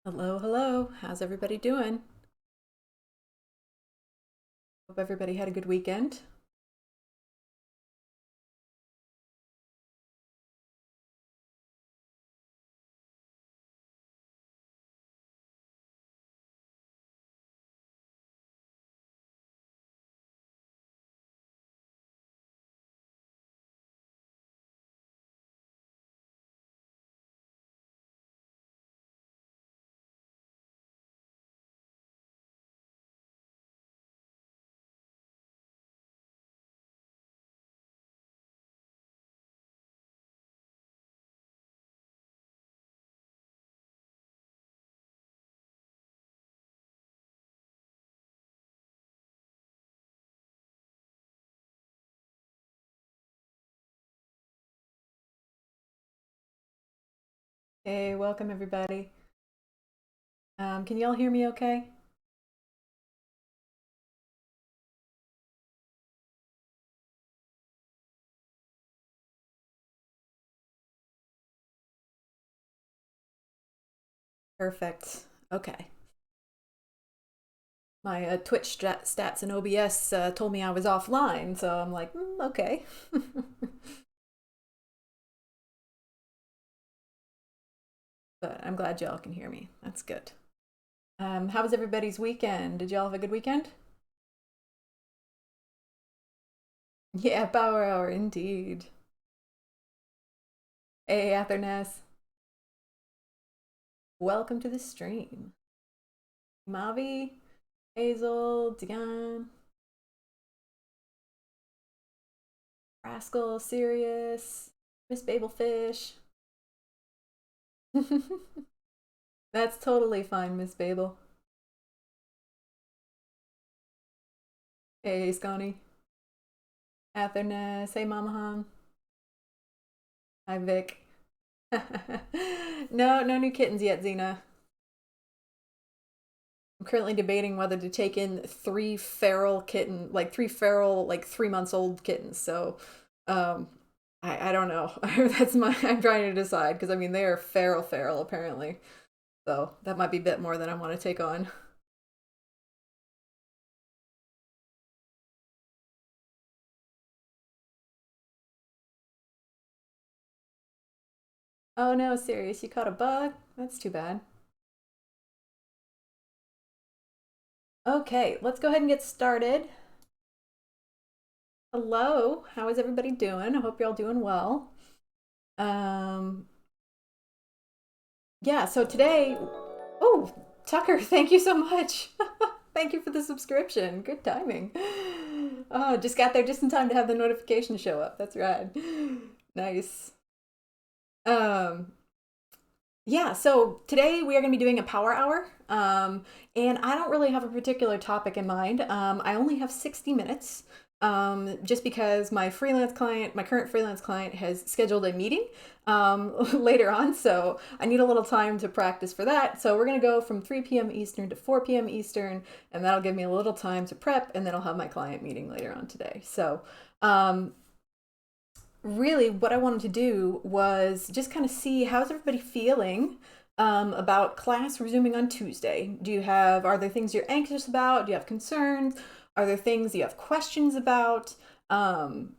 Hello, hello. How's everybody doing? Hope everybody had a good weekend. Hey, welcome everybody. Can y'all hear me okay? Perfect. Okay. My Twitch stats and OBS told me I was offline, so I'm like, okay. But I'm glad y'all can hear me. That's good. How was everybody's weekend? Did y'all have a good weekend? Yeah, Power Hour, indeed. Hey, Atherness. Welcome to the stream. Mavi, Hazel, Dion, Rascal, Sirius, Miss Babelfish. That's totally fine, Miss Babel. Hey, Scotty. Atherness. Hey, Mama Han. Hi, Vic. No new kittens yet, Xena. I'm currently debating whether to take in three feral, like 3 months old kittens. So, um, I don't know. I'm trying to decide because I mean they are feral apparently. So that might be a bit more than I want to take on. Oh no, serious, you caught a bug? That's too bad. Okay, let's go ahead and get started. Hello, how is everybody doing? I hope you're all doing well. Um, yeah, so today, oh, Tucker, thank you so much. Thank you for the subscription. Good timing. Oh, just got there just in time to have the notification show up. That's right. Nice. Um, yeah, so today we are going to be doing a power hour. And I don't really have a particular topic in mind. I only have 60 minutes. Just because my current freelance client has scheduled a meeting later on, so I need a little time to practice for that. So we're gonna go from 3 p.m. Eastern to 4 p.m. Eastern, and that'll give me a little time to prep, and then I'll have my client meeting later on today. So um, really what I wanted to do was just kind of see how's everybody feeling about class resuming on Tuesday. Are there things you're anxious about? Do you have concerns? Are there things you have questions about? Um,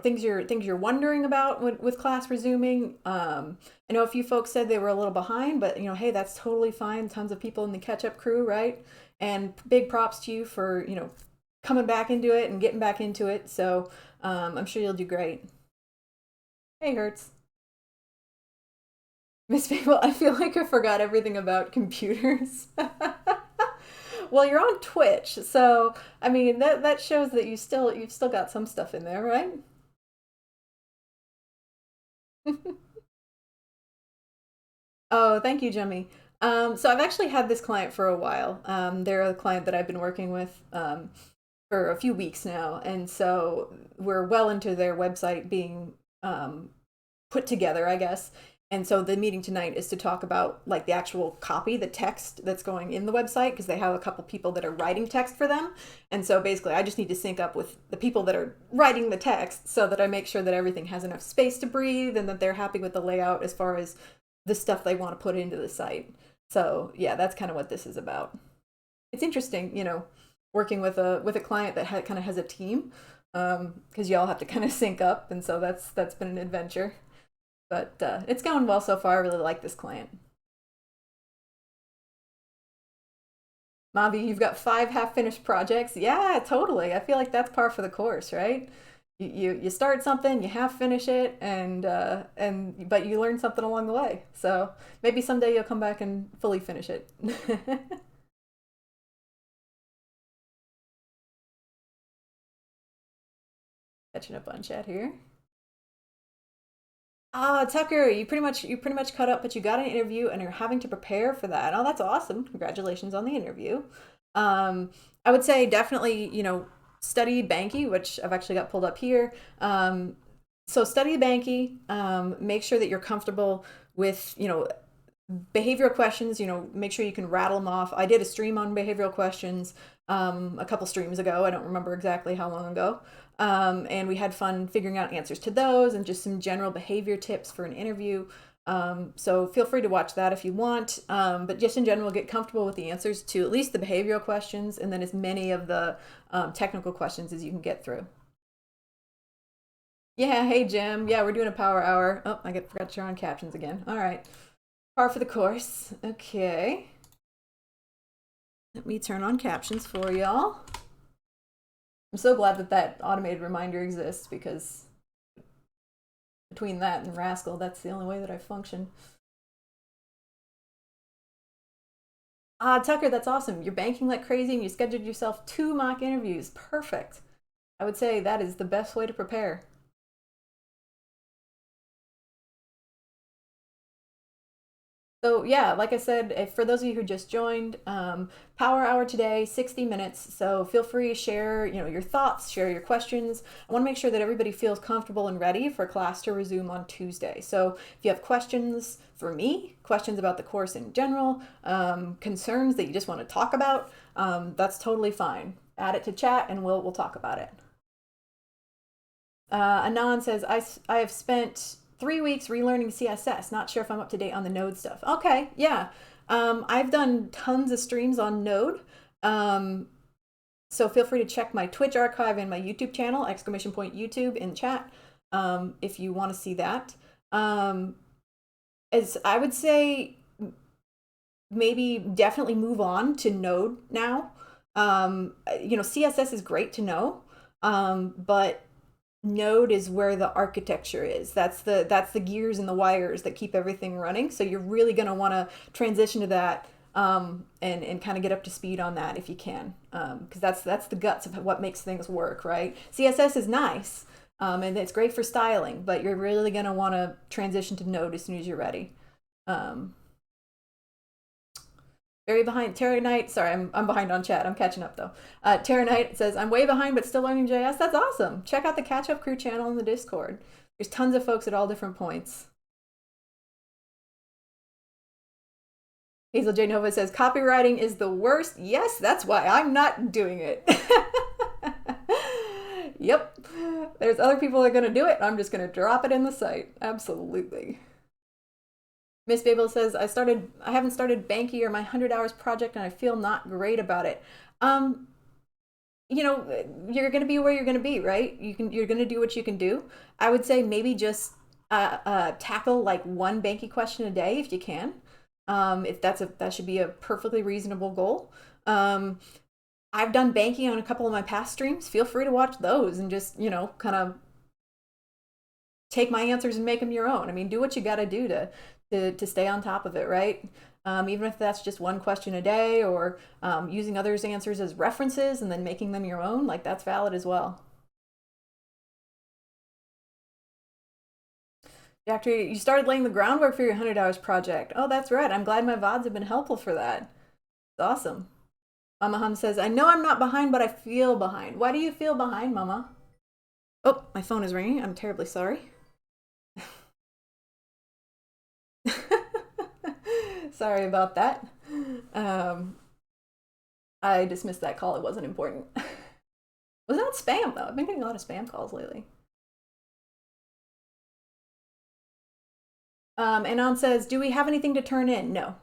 things you're wondering about with class resuming. I know a few folks said they were a little behind, but hey, that's totally fine. Tons of people in the catch up crew, right? And big props to you for coming back into it and getting back into it. So I'm sure you'll do great. Hey, Hertz. Miss Babel, I feel like I forgot everything about computers. Well, you're on Twitch, so I mean that shows that you've still got some stuff in there, right? Oh, thank you, Jimmy. So I've actually had this client for a while. They're a client that I've been working with for a few weeks now, and so we're well into their website being put together, I guess. And so the meeting tonight is to talk about like the actual copy, the text that's going in the website, because they have a couple people that are writing text for them. And so basically, I just need to sync up with the people that are writing the text so that I make sure that everything has enough space to breathe and that they're happy with the layout as far as the stuff they want to put into the site. So yeah, that's kind of what this is about. It's interesting, working with a client that kind of has a team, because y'all have to kind of sync up, and so that's been an adventure. But it's going well so far. I really like this client. Mavi, you've got 5 half-finished projects. Yeah, totally. I feel like that's par for the course, right? You start something, you half finish it, and but you learn something along the way. So maybe someday you'll come back and fully finish it. Catching up on chat here. Ah, Tucker, you pretty much caught up, but you got an interview and you're having to prepare for that. Oh, that's awesome. Congratulations on the interview. Um, I would say definitely, study Banky, which I've actually got pulled up here. So study Banky, make sure that you're comfortable with, behavioral questions, make sure you can rattle them off. I did a stream on behavioral questions a couple streams ago. I don't remember exactly how long ago. And we had fun figuring out answers to those and just some general behavior tips for an interview. So feel free to watch that if you want. But just in general, get comfortable with the answers to at least the behavioral questions and then as many of the technical questions as you can get through. Yeah, hey Jim. Yeah, we're doing a power hour. Oh, forgot to turn on captions again. All right. Par for the course. Okay. Let me turn on captions for y'all. I'm so glad that automated reminder exists, because between that and Rascal, that's the only way that I function. Ah, Tucker, that's awesome. You're banking like crazy and you scheduled yourself 2 mock interviews. Perfect. I would say that is the best way to prepare. So yeah, like I said, for those of you who just joined, Power Hour today, 60 minutes. So feel free to share, your thoughts, share your questions. I want to make sure that everybody feels comfortable and ready for class to resume on Tuesday. So if you have questions for me, questions about the course in general, concerns that you just want to talk about, that's totally fine. Add it to chat and we'll talk about it. Anon says, I have spent 3 weeks relearning CSS. Not sure if I'm up to date on the Node stuff. Okay, yeah. I've done tons of streams on Node. So feel free to check my Twitch archive and my YouTube channel, !YouTube in chat, if you want to see that. As I would say, maybe definitely move on to Node now. CSS is great to know, but Node is where the architecture is. That's the gears and the wires that keep everything running. So you're really going to want to transition to that, and kind of get up to speed on that if you can, because that's the guts of what makes things work, right? CSS is nice, and it's great for styling, but you're really going to want to transition to Node as soon as you're ready. Very behind. Terra Knight, sorry, I'm behind on chat. I'm catching up though. Terra Knight says, I'm way behind but still learning JS. That's awesome. Check out the Catch Up Crew channel in the Discord. There's tons of folks at all different points. Hazel J. Nova says, copywriting is the worst. Yes, that's why I'm not doing it. Yep. There's other people that are going to do it, and I'm just going to drop it in the site. Absolutely. Miss Babel says, I haven't started Banky or my 100 hours project and I feel not great about it. You're going to be where you're going to be, right? You're going to do what you can do. I would say maybe just tackle like one Banky question a day if you can. If that should be a perfectly reasonable goal. I've done Banky on a couple of my past streams. Feel free to watch those and just, kind of take my answers and make them your own. I mean, do what you got to do to stay on top of it, right? Even if that's just one question a day, or using others' answers as references and then making them your own, like that's valid as well. After you started laying the groundwork for your 100 hours project. Oh, that's right. I'm glad my VODs have been helpful for that. It's awesome. Mama Hum says, I know I'm not behind, but I feel behind. Why do you feel behind, Mama? Oh, my phone is ringing. I'm terribly sorry. Sorry about that. I dismissed that call. It wasn't important. Was that spam, though? I've been getting a lot of spam calls lately. Anon says, do we have anything to turn in? No.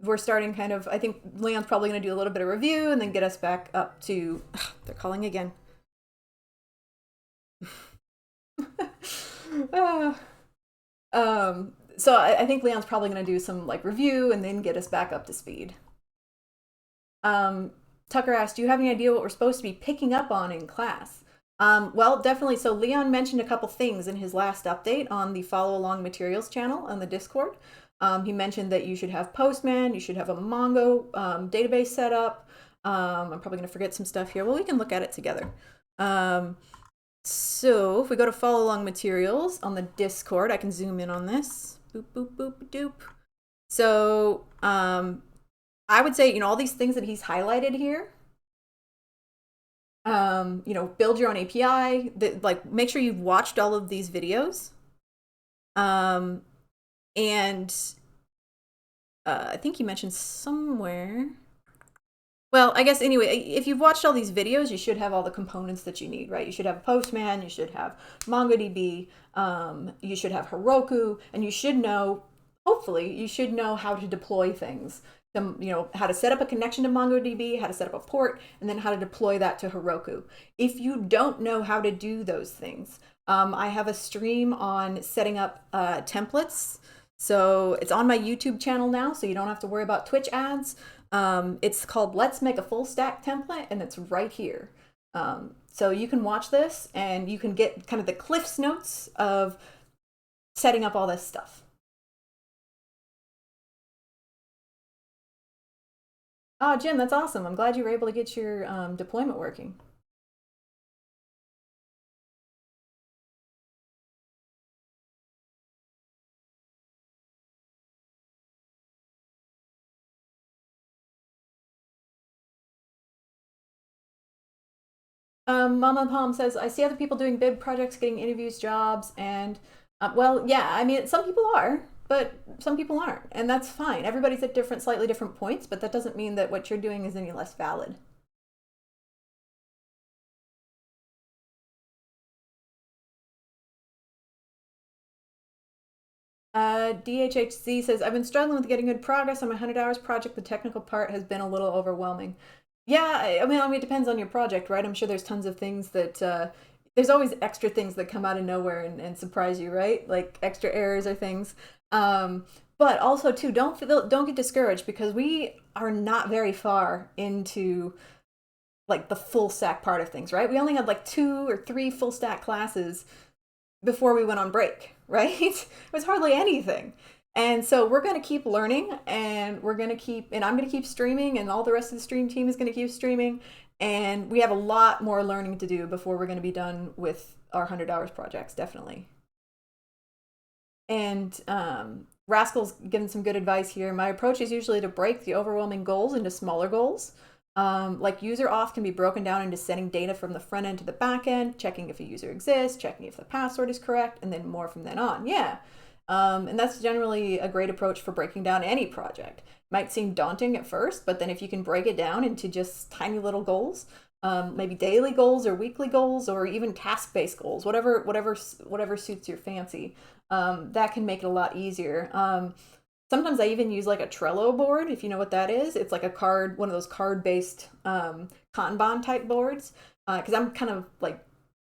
We're starting kind of, I think Leon's probably going to do a little bit of review and then get us back up to, they're calling again. So I think Leon's probably going to do some like review and then get us back up to speed. Tucker asked, do you have any idea what we're supposed to be picking up on in class? Well, definitely. So Leon mentioned a couple things in his last update on the follow along materials channel on the Discord. He mentioned that you should have Postman, you should have a Mongo database set up. I'm probably going to forget some stuff here. Well, we can look at it together. So if we go to follow along materials on the Discord, I can zoom in on this. Boop, boop, boop, doop. So I would say, all these things that he's highlighted here, build your own API, make sure you've watched all of these videos. And I think you mentioned somewhere. Well, I guess anyway, if you've watched all these videos, you should have all the components that you need, right? You should have Postman, you should have MongoDB, you should have Heroku, and you should know, hopefully, you should know how to deploy things. How to set up a connection to MongoDB, how to set up a port, and then how to deploy that to Heroku. If you don't know how to do those things, I have a stream on setting up templates. So it's on my YouTube channel now, so you don't have to worry about Twitch ads. It's called Let's Make a Full Stack Template, and it's right here. So you can watch this, and you can get kind of the Cliff's Notes of setting up all this stuff. Oh, Jim, that's awesome. I'm glad you were able to get your deployment working. Mama Palm says, I see other people doing bid projects, getting interviews, jobs, and well, yeah, I mean, some people are, but some people aren't, and that's fine. Everybody's at slightly different points, but that doesn't mean that what you're doing is any less valid. DHHC says, I've been struggling with getting good progress on my 100 hours project. The technical part has been a little overwhelming. Yeah, I mean, it depends on your project, right? I'm sure there's tons of things that, there's always extra things that come out of nowhere and surprise you, right? Like extra errors or things. But also too, don't get discouraged, because we are not very far into like the full stack part of things, right? We only had like 2 or 3 full stack classes before we went on break, right? It was hardly anything. And so we're going to keep learning, and I'm going to keep streaming, and all the rest of the stream team is going to keep streaming. And we have a lot more learning to do before we're going to be done with our 100 hours projects, definitely. And Rascal's given some good advice here. My approach is usually to break the overwhelming goals into smaller goals. Like user auth can be broken down into sending data from the front end to the back end, checking if a user exists, checking if the password is correct, and then more from then on. Yeah. And that's generally a great approach for breaking down any project. Might seem daunting at first, but then if you can break it down into just tiny little goals, maybe daily goals or weekly goals or even task-based goals, whatever suits your fancy, that can make it a lot easier. Sometimes I even use like a Trello board, if you know what that is. It's like one of those card-based Kanban type boards. Because I'm kind of like,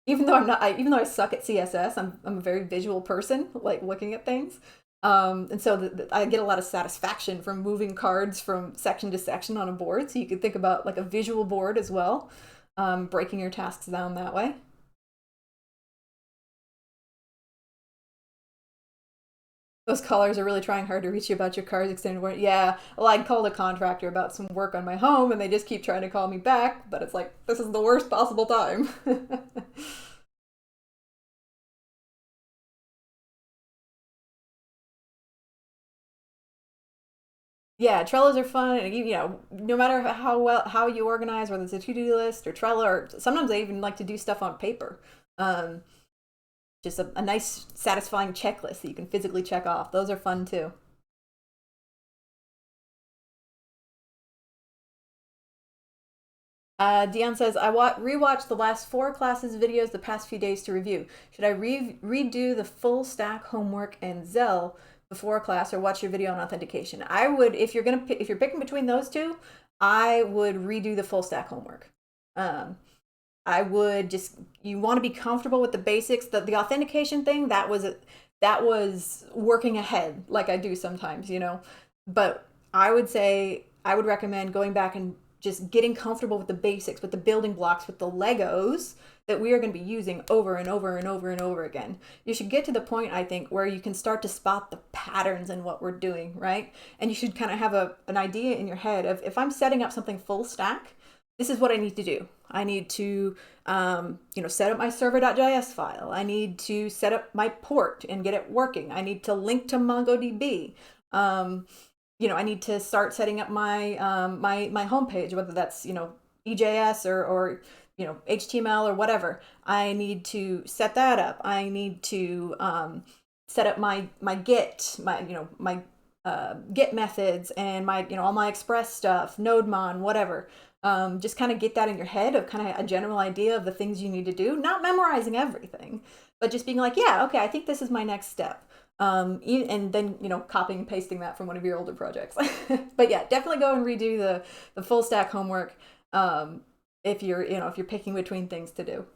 even though I suck at CSS, I'm a very visual person, like looking at things. And so I get a lot of satisfaction from moving cards from section to section on a board. So you could think about like a visual board as well, breaking your tasks down that way. Those callers are really trying hard to reach you about your car's extended warranty. Yeah, well, I called a contractor about some work on my home, and they just keep trying to call me back, but it's like, this is the worst possible time. Yeah, Trellos are fun, and no matter how you organize, whether it's a to-do list or Trello, or sometimes I even like to do stuff on paper. Um, just a nice, satisfying checklist that you can physically check off. Those are fun too. Dion says, I rewatched the last 4 classes videos the past few days to review. Should I redo the full stack homework and Zell before class, or watch your video on authentication? I would, if you're picking between those two, I would redo the full stack homework. I would just, you want to be comfortable with the basics. The authentication thing, that was working ahead, like I do sometimes, you know. But I would say, I would recommend going back and just getting comfortable with the basics, with the building blocks, with the Legos that we are going to be using over and over and over and over again. You should get to the point, I think, where you can start to spot the patterns in what we're doing, right? And you should kind of have an idea in your head of, if I'm setting up something full stack, this is what I need to do. I need to, set up my server.js file. I need to set up my port and get it working. I need to link to MongoDB. I need to start setting up my my homepage, whether that's EJS or HTML or whatever. I need to set that up. I need to set up my Git, my Git methods, and my all my Express stuff, NodeMon, whatever. Just kind of get that in your head of kind of a general idea of the things you need to do, not memorizing everything, but just being like, yeah, okay, I think this is my next step. And then, copying and pasting that from one of your older projects. But yeah, definitely go and redo the full stack homework. If you're picking between things to do.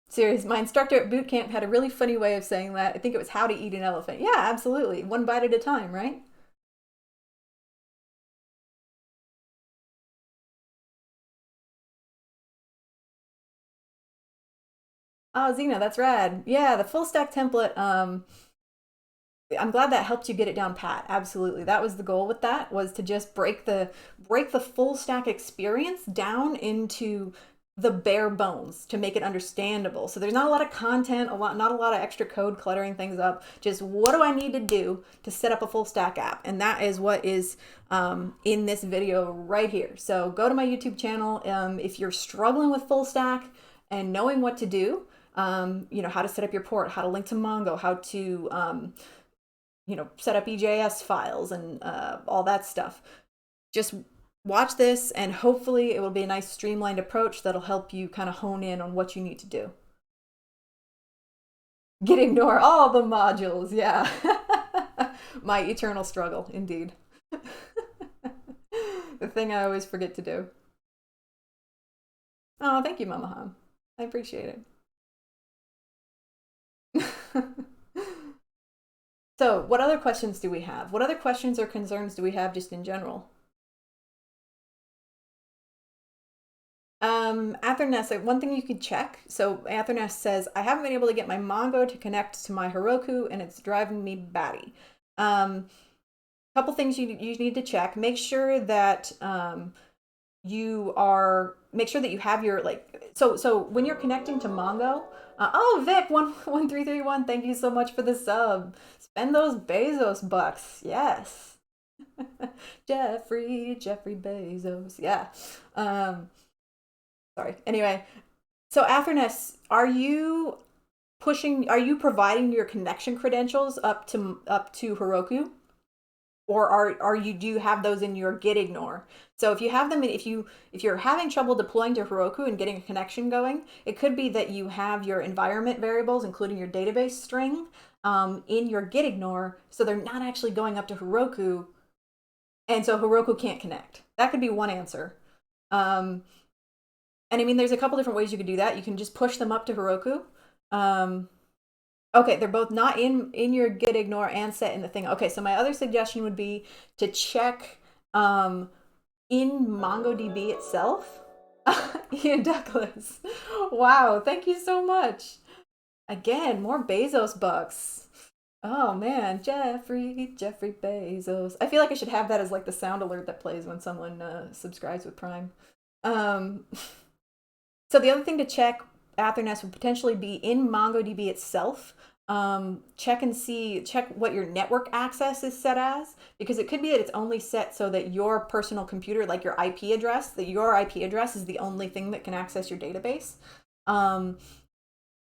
Serious, my instructor at boot camp had a really funny way of saying that. I think it was how to eat an elephant. Yeah, absolutely. One bite at a time, right? Oh, Xena, that's rad. Yeah, the full stack template. I'm glad that helped you get it down pat. Absolutely. That was the goal with that, was to just break the full stack experience down into the bare bones to make it understandable. So there's not a lot of content, not a lot of extra code cluttering things up. Just what do I need to do to set up a full stack app? And that is what is in this video right here. So go to my YouTube channel. If you're struggling with full stack and knowing what to do, how to set up your port, how to link to Mongo, how to set up EJS files and all that stuff. Just watch this, and hopefully it will be a nice streamlined approach that'll help you kind of hone in on what you need to do. Ignore all the modules, yeah. My eternal struggle, indeed. The thing I always forget to do. Oh, thank you, Mama Han. I appreciate it. So what other questions do we have? What other questions or concerns do we have just in general? Atherness, one thing you could check. So Atherness says, I haven't been able to get my Mongo to connect to my Heroku, and it's driving me batty. Couple things you need to check. Make sure that make sure that you have your, so when you're connecting to Mongo, oh, Vic, 11331, thank you so much for the sub. Spend those Bezos bucks. Yes. Jeffrey Bezos. Yeah. Sorry. Anyway, so Atherness, are you providing your connection credentials up to Heroku? Or do you have those in your gitignore? So if you have them, if you're having trouble deploying to Heroku and getting a connection going, it could be that you have your environment variables, including your database string, in your gitignore, so they're not actually going up to Heroku, and so Heroku can't connect. That could be one answer. And I mean, there's a couple different ways you could do that. You can just push them up to Heroku. Okay, they're both not in your gitignore and set in the thing. Okay, so my other suggestion would be to check in MongoDB itself. Ian Douglas. Wow, thank you so much. Again, more Bezos bucks. Oh man, Jeffrey Bezos. I feel like I should have that as like the sound alert that plays when someone subscribes with Prime. So the other thing to check, Atherness, would potentially be in MongoDB itself. Check what your network access is set as, because it could be that it's only set so that your personal computer, like your IP address, is the only thing that can access your database.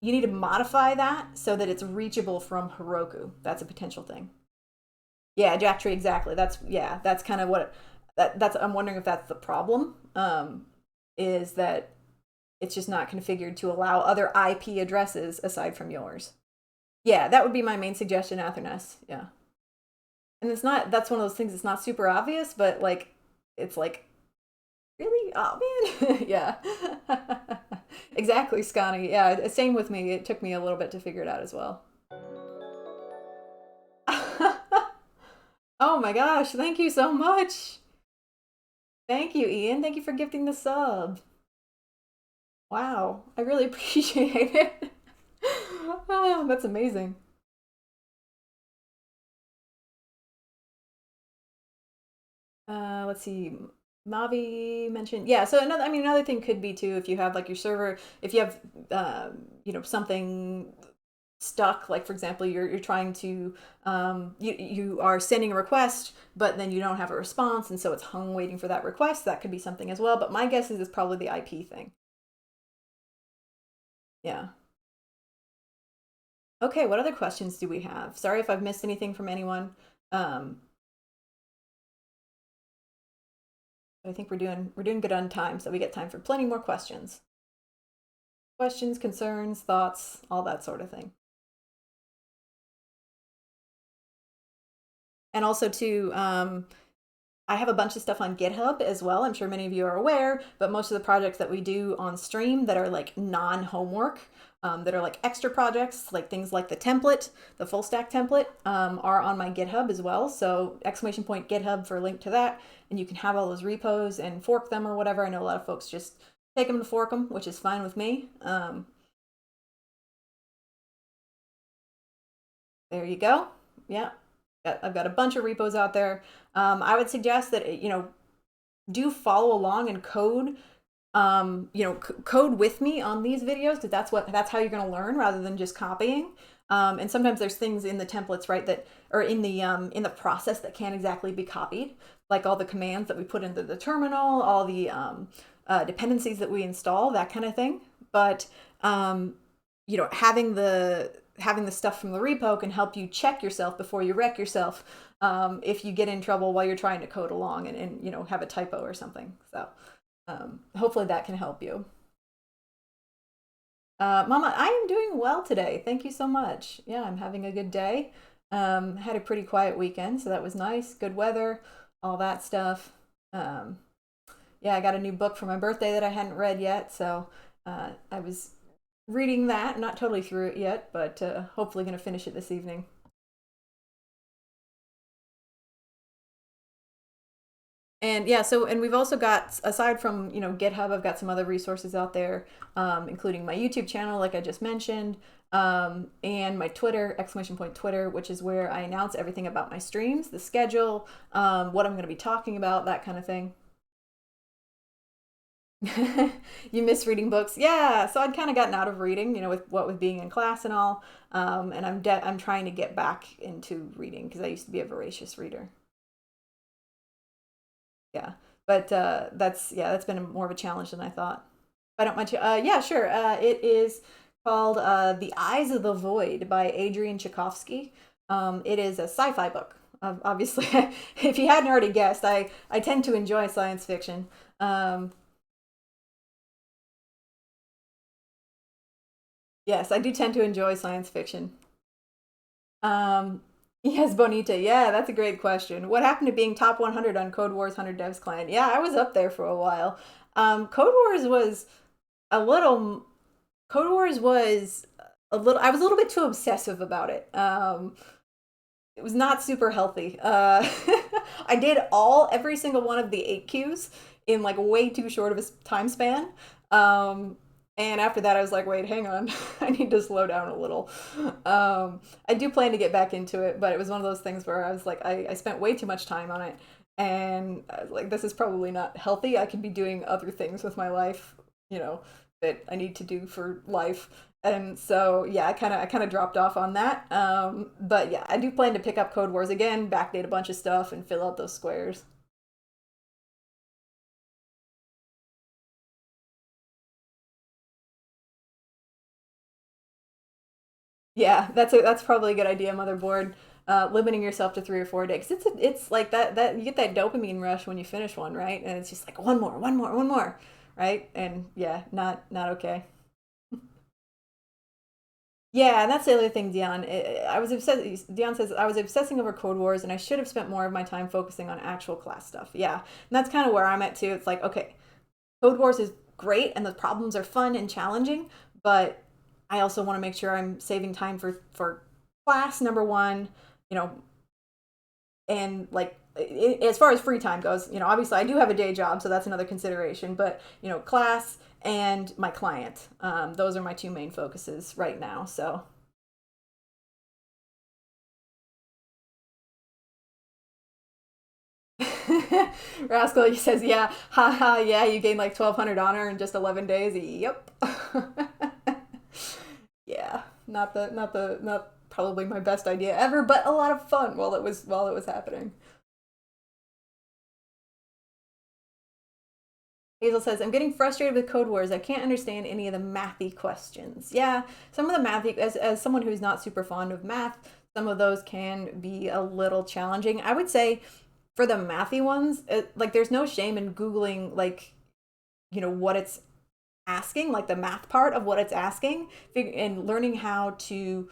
You need to modify that so that it's reachable from Heroku. That's a potential thing. Yeah, Jack Tree, exactly. That's kind of what that's I'm wondering if that's the problem. Is that it's just not configured to allow other IP addresses aside from yours. Yeah, that would be my main suggestion, Atherness. Yeah. And it's not, that's one of those things, it's not super obvious, but like, it's like, really? Oh man. Yeah. Exactly, Scotty. Yeah, same with me. It took me a little bit to figure it out as well. Oh my gosh, thank you so much. Thank you, Ian. Thank you for gifting the sub. Wow, I really appreciate it. Oh, that's amazing. Let's see. Mavi mentioned, yeah. So another, I mean, another thing could be too, if you have like your server, if you have, something stuck, like for example, you're trying to, you are sending a request, but then you don't have a response, and so it's hung waiting for that request. That could be something as well. But my guess is it's probably the IP thing. Yeah. Okay. What other questions do we have? Sorry if I've missed anything from anyone. Um, I think we're doing good on time, so we get time for plenty more questions. Questions, concerns, thoughts, all that sort of thing. And also too, I have a bunch of stuff on GitHub as well. I'm sure many of you are aware, but most of the projects that we do on stream that are like non-homework, that are like extra projects, like things like the template, the full stack template, are on my GitHub as well. So exclamation point GitHub for a link to that, and you can have all those repos and fork them or whatever. I know a lot of folks just take them to fork them, which is fine with me. There you go. Yeah, I've got a bunch of repos out there. I would suggest that do follow along and code. Code with me on these videos, because that's how you're going to learn rather than just copying. And sometimes there's things in the templates, right, that or in the process that can't exactly be copied, like all the commands that we put into the terminal, all the dependencies that we install, that kind of thing. But having the stuff from the repo can help you check yourself before you wreck yourself, if you get in trouble while you're trying to code along and have a typo or something. So hopefully that can help you. Mama, I am doing well today. Thank you so much. Yeah, I'm having a good day. Had a pretty quiet weekend, so that was nice. Good weather, all that stuff. Um, yeah, I got a new book for my birthday that I hadn't read yet, so I was reading that. Not totally through it yet, but hopefully going to finish it this evening. And yeah, and we've also got, aside from GitHub, I've got some other resources out there, including my YouTube channel, like I just mentioned, and my Twitter, exclamation point Twitter, which is where I announce everything about my streams, the schedule, what I'm going to be talking about, that kind of thing. You miss reading books? Yeah, so I'd kind of gotten out of reading, with being in class and all, and I'm trying to get back into reading because I used to be a voracious reader. Yeah, but that's been more of a challenge than I thought. I don't mind. Yeah, sure. It is called "The Eyes of the Void" by Adrian Tchaikovsky. It is a sci-fi book. Obviously, if you hadn't already guessed, I tend to enjoy science fiction. Um, yes, I do tend to enjoy science fiction. Um, yes, Bonita. Yeah, that's a great question. What happened to being top 100 on Code Wars 100 Devs Client? Yeah, I was up there for a while. Code Wars was a little. Code Wars was a little. I was a little bit too obsessive about it. It was not super healthy. I did every single one of the 8Qs in like way too short of a time span. Um, and after that, I was like, wait, hang on. I need to slow down a little. I do plan to get back into it, but it was one of those things where I was like, I spent way too much time on it. And I was like, this is probably not healthy. I could be doing other things with my life, you know, that I need to do for life. And so yeah, I kind of dropped off on that. But yeah, I do plan to pick up Code Wars again, backdate a bunch of stuff, and fill out those squares. Yeah, that's probably a good idea, motherboard. limiting yourself to 3 or 4 days. 'Cause it's like that you get that dopamine rush when you finish one, right? And it's just like one more, one more, one more, right? And yeah, not okay. Yeah, and that's the other thing, Dion. I was obsessed. Dion says I was obsessing over Code Wars, and I should have spent more of my time focusing on actual class stuff. Yeah, and that's kind of where I'm at too. It's like, okay, Code Wars is great, and the problems are fun and challenging, but I also want to make sure I'm saving time for class number one, you know, and like as far as free time goes, obviously I do have a day job, so that's another consideration. But class and my client, those are my two main focuses right now. So Rascal, he says, yeah, haha, yeah, you gained like 1,200 honor in just 11 days. Yep. Yeah, not probably my best idea ever, but a lot of fun while it was happening. Hazel says, I'm getting frustrated with Code Wars. I can't understand any of the mathy questions. Yeah, some of the mathy, as someone who's not super fond of math, some of those can be a little challenging. I would say for the mathy ones, like there's no shame in Googling, like, what it's asking, like the math part of what it's asking, and learning how to,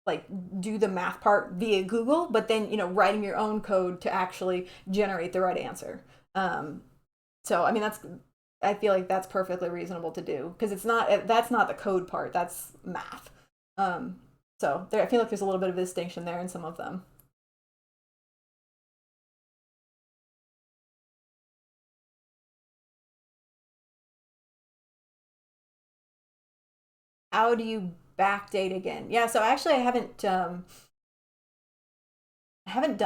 like do the math part via Google, but then, writing your own code to actually generate the right answer. So, I mean, I feel like that's perfectly reasonable to do because that's not the code part, that's math. Um, so I feel like there's a little bit of a distinction there in some of them. How do you backdate again? Yeah, so actually I haven't done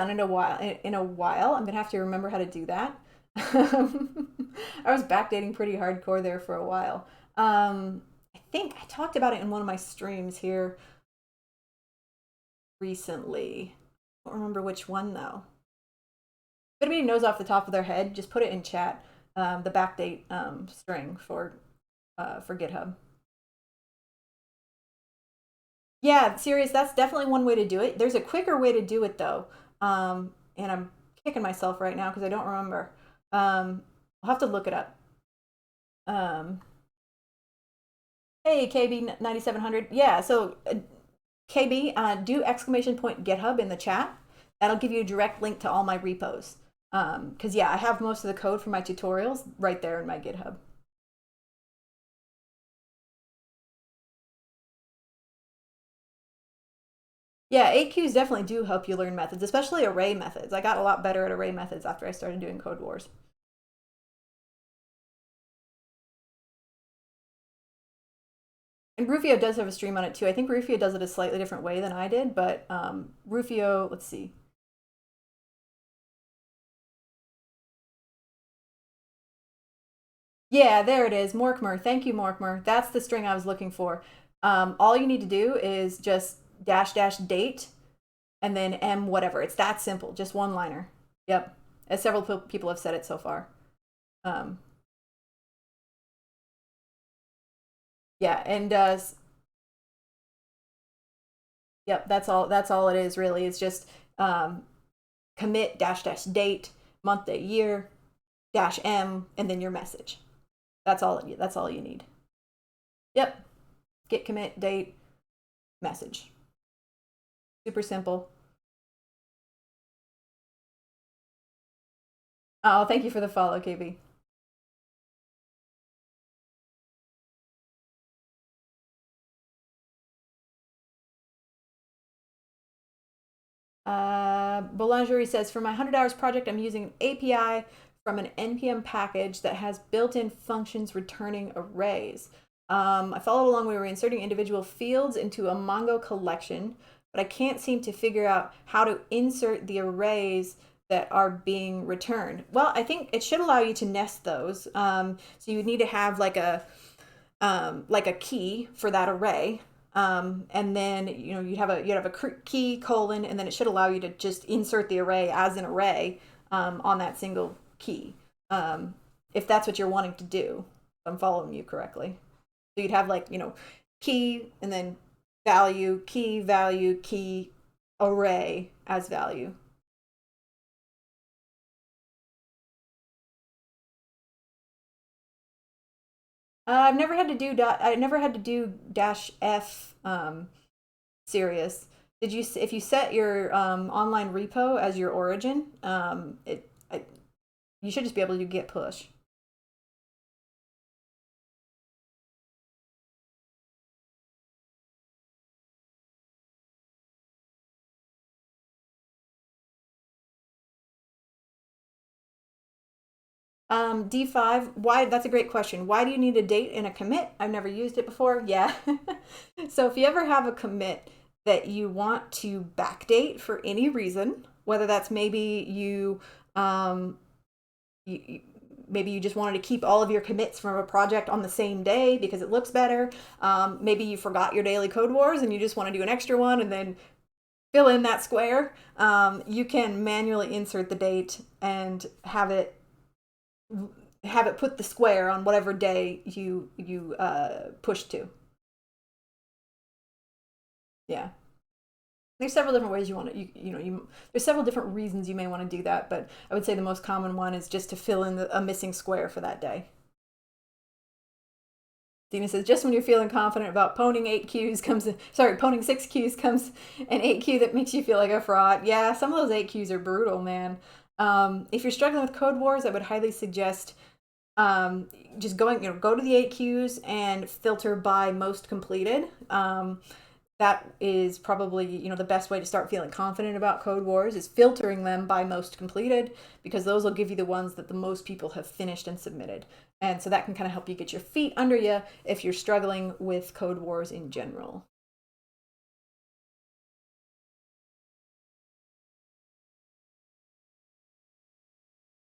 it in a while. I'm gonna have to remember how to do that. I was backdating pretty hardcore there for a while. I think I talked about it in one of my streams here recently. I don't remember which one though. If anybody knows off the top of their head, just put it in chat. The backdate string for GitHub. Yeah, serious. That's definitely one way to do it. There's a quicker way to do it though, and I'm kicking myself right now because I don't remember. I'll have to look it up. Um, hey, KB 9700. Yeah, so KB, do exclamation point GitHub in the chat. That'll give you a direct link to all my repos. Because yeah, I have most of the code for my tutorials right there in my GitHub. Yeah, AQs definitely do help you learn methods, especially array methods. I got a lot better at array methods after I started doing Code Wars. And Rufio does have a stream on it too. I think Rufio does it a slightly different way than I did, but Rufio, let's see. Yeah, there it is. Morkmer. Thank you, Morkmer. That's the string I was looking for. All you need to do is just dash dash date and then M whatever. It's that simple. Just one liner. Yep. As several people have said it so far. Um, yeah, and yep, that's all it is really. It's just commit dash dash date, month, day, year, dash M, and then your message. That's all you need. Yep. Git commit date message. Super simple. Oh, thank you for the follow, KB. Boulangerie says, for my 100 hours project, I'm using an API from an NPM package that has built-in functions returning arrays. I followed along. We were inserting individual fields into a Mongo collection, but I can't seem to figure out how to insert the arrays that are being returned. Well, I think it should allow you to nest those. So you would need to have like a key for that array. And then you'd have a key colon, and then it should allow you to just insert the array as an array on that single key, if that's what you're wanting to do. If I'm following you correctly. So you'd have like key and then value, key, value, key, array as value. I've never had to do I never had to do dash F serious. Did you if you set your online repo as your origin, you should just be able to do git push. D5, why? That's a great question. Why do you need a date in a commit? I've never used it before. Yeah. So if you ever have a commit that you want to backdate for any reason, whether that's maybe you maybe you just wanted to keep all of your commits from a project on the same day because it looks better. Maybe you forgot your daily code wars and you just want to do an extra one and then fill in that square. You can manually insert the date and have it put the square on whatever day you push to. Yeah. There's several different ways you want to there's several different reasons you may want to do that, but I would say the most common one is just to fill in a missing square for that day. Dina says, just when you're feeling confident about pwning 8 Qs comes, sorry, pwning 6 Qs comes an 8 Q that makes you feel like a fraud. Yeah, some of those 8 Qs are brutal, man. If you're struggling with code wars, I would highly suggest just go to the 8 Qs and filter by most completed. That is probably the best way to start feeling confident about code wars is filtering them by most completed, because those will give you the ones that the most people have finished and submitted, and so that can kind of help you get your feet under you if you're struggling with code wars in general.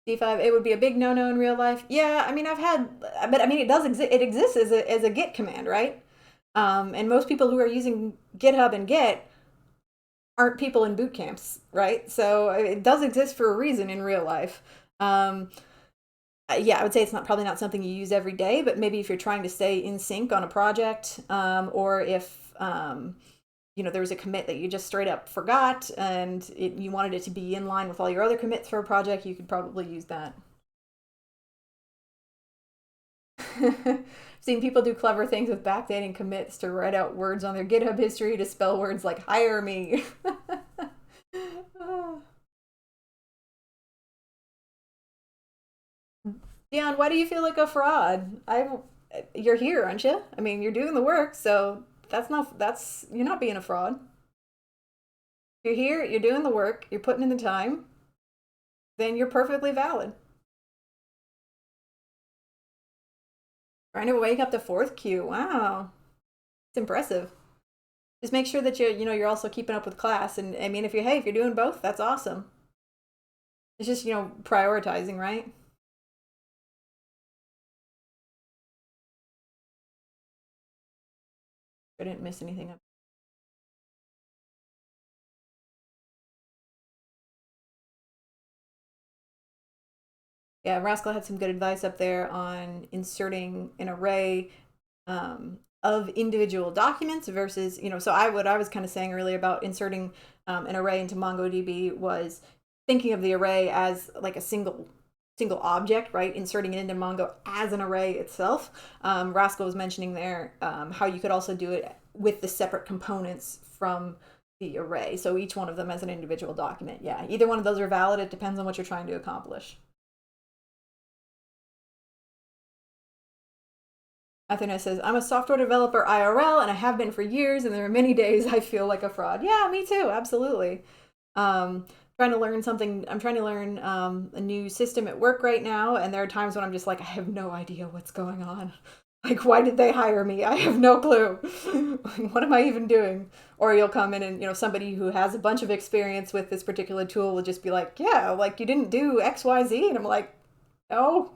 D5, it would be a big no-no in real life. Yeah, I mean, but I mean, it does exist. It exists as a git command, right? And most people who are using GitHub and Git aren't people in boot camps, right? So it does exist for a reason in real life. Yeah, I would say it's probably not something you use every day, but maybe if you're trying to stay in sync on a project, or if there was a commit that you just straight up forgot and you wanted it to be in line with all your other commits for a project, you could probably use that. Seen people do clever things with backdating commits to write out words on their GitHub history to spell words like hire me. Dion, why do you feel like a fraud? You're here, aren't you? I mean, you're doing the work, so you're not being a fraud. You're here, you're doing the work, you're putting in the time, then you're perfectly valid. Trying to wake up the fourth Q. Wow. It's impressive. Just make sure that you're also keeping up with class, and I mean, if you're doing both, that's awesome. It's just, prioritizing, right? I didn't miss anything. Yeah, Rascal had some good advice up there on inserting an array of individual documents versus, so what I was kind of saying earlier about inserting an array into MongoDB was thinking of the array as like a single object, right? Inserting it into Mongo as an array itself. Rascal was mentioning there how you could also do it with the separate components from the array. So each one of them as an individual document. Yeah, either one of those are valid. It depends on what you're trying to accomplish. Athena says, I'm a software developer IRL and I have been for years, and there are many days I feel like a fraud. Yeah, me too, absolutely. Trying to learn something, I'm trying to learn a new system at work right now, and there are times when I'm just like, I have no idea what's going on. Like, why did they hire me? I have no clue. What am I even doing? Or you'll come in and, somebody who has a bunch of experience with this particular tool will just be like, yeah, like you didn't do XYZ. And I'm like, no.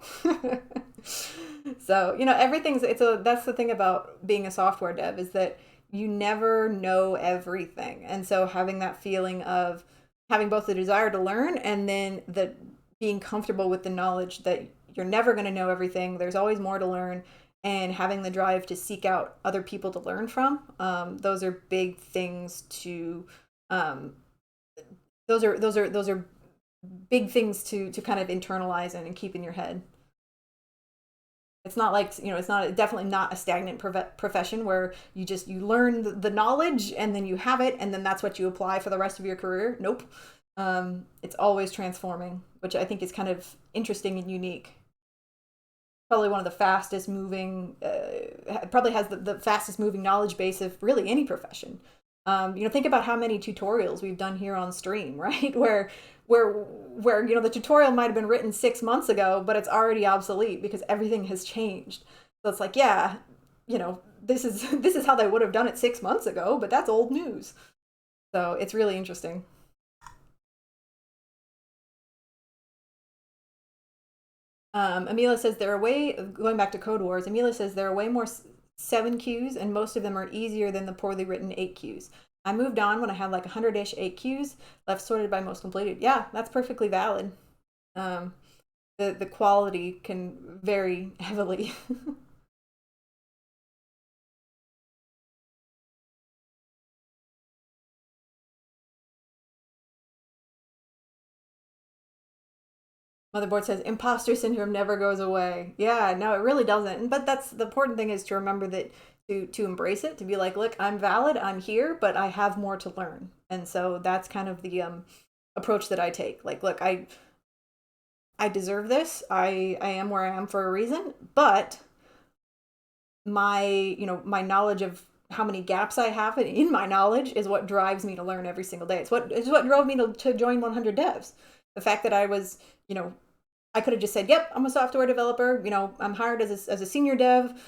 So, that's the thing about being a software dev is that you never know everything. And so having that feeling of having both the desire to learn and then the being comfortable with the knowledge that you're never going to know everything, there's always more to learn, and having the drive to seek out other people to learn from, those are big things to Um, those are big things to kind of internalize and keep in your head. It's not like, it's not, definitely not a stagnant profession where you learn the knowledge and then you have it and then that's what you apply for the rest of your career. Nope. It's always transforming, which I think is kind of interesting and unique. Probably one of the fastest moving, probably has the fastest moving knowledge base of really any profession. Think about how many tutorials we've done here on stream, right? Where the tutorial might have been written 6 months ago, but it's already obsolete because everything has changed. So it's like, yeah, this is this is how they would have done it 6 months ago, but that's old news. So it's really interesting. Amila says there are going back to Code Wars, Amila says there are way more 7Qs and most of them are easier than the poorly written 8Qs. I moved on when I had like 100-ish 8Qs left sorted by most completed. Yeah, that's perfectly valid. Um, the quality can vary heavily. Motherboard says imposter syndrome never goes away. Yeah, no, it really doesn't. But that's the important thing, is to remember that, to embrace it, to be like, look, I'm valid, I'm here, but I have more to learn. And so that's kind of the approach that I take. Like, look, I deserve this. I am where I am for a reason, but my knowledge of how many gaps I have in my knowledge is what drives me to learn every single day. It's what drove me to join 100 devs. The fact that I was, I could have just said, yep, I'm a software developer. I'm hired as a senior dev.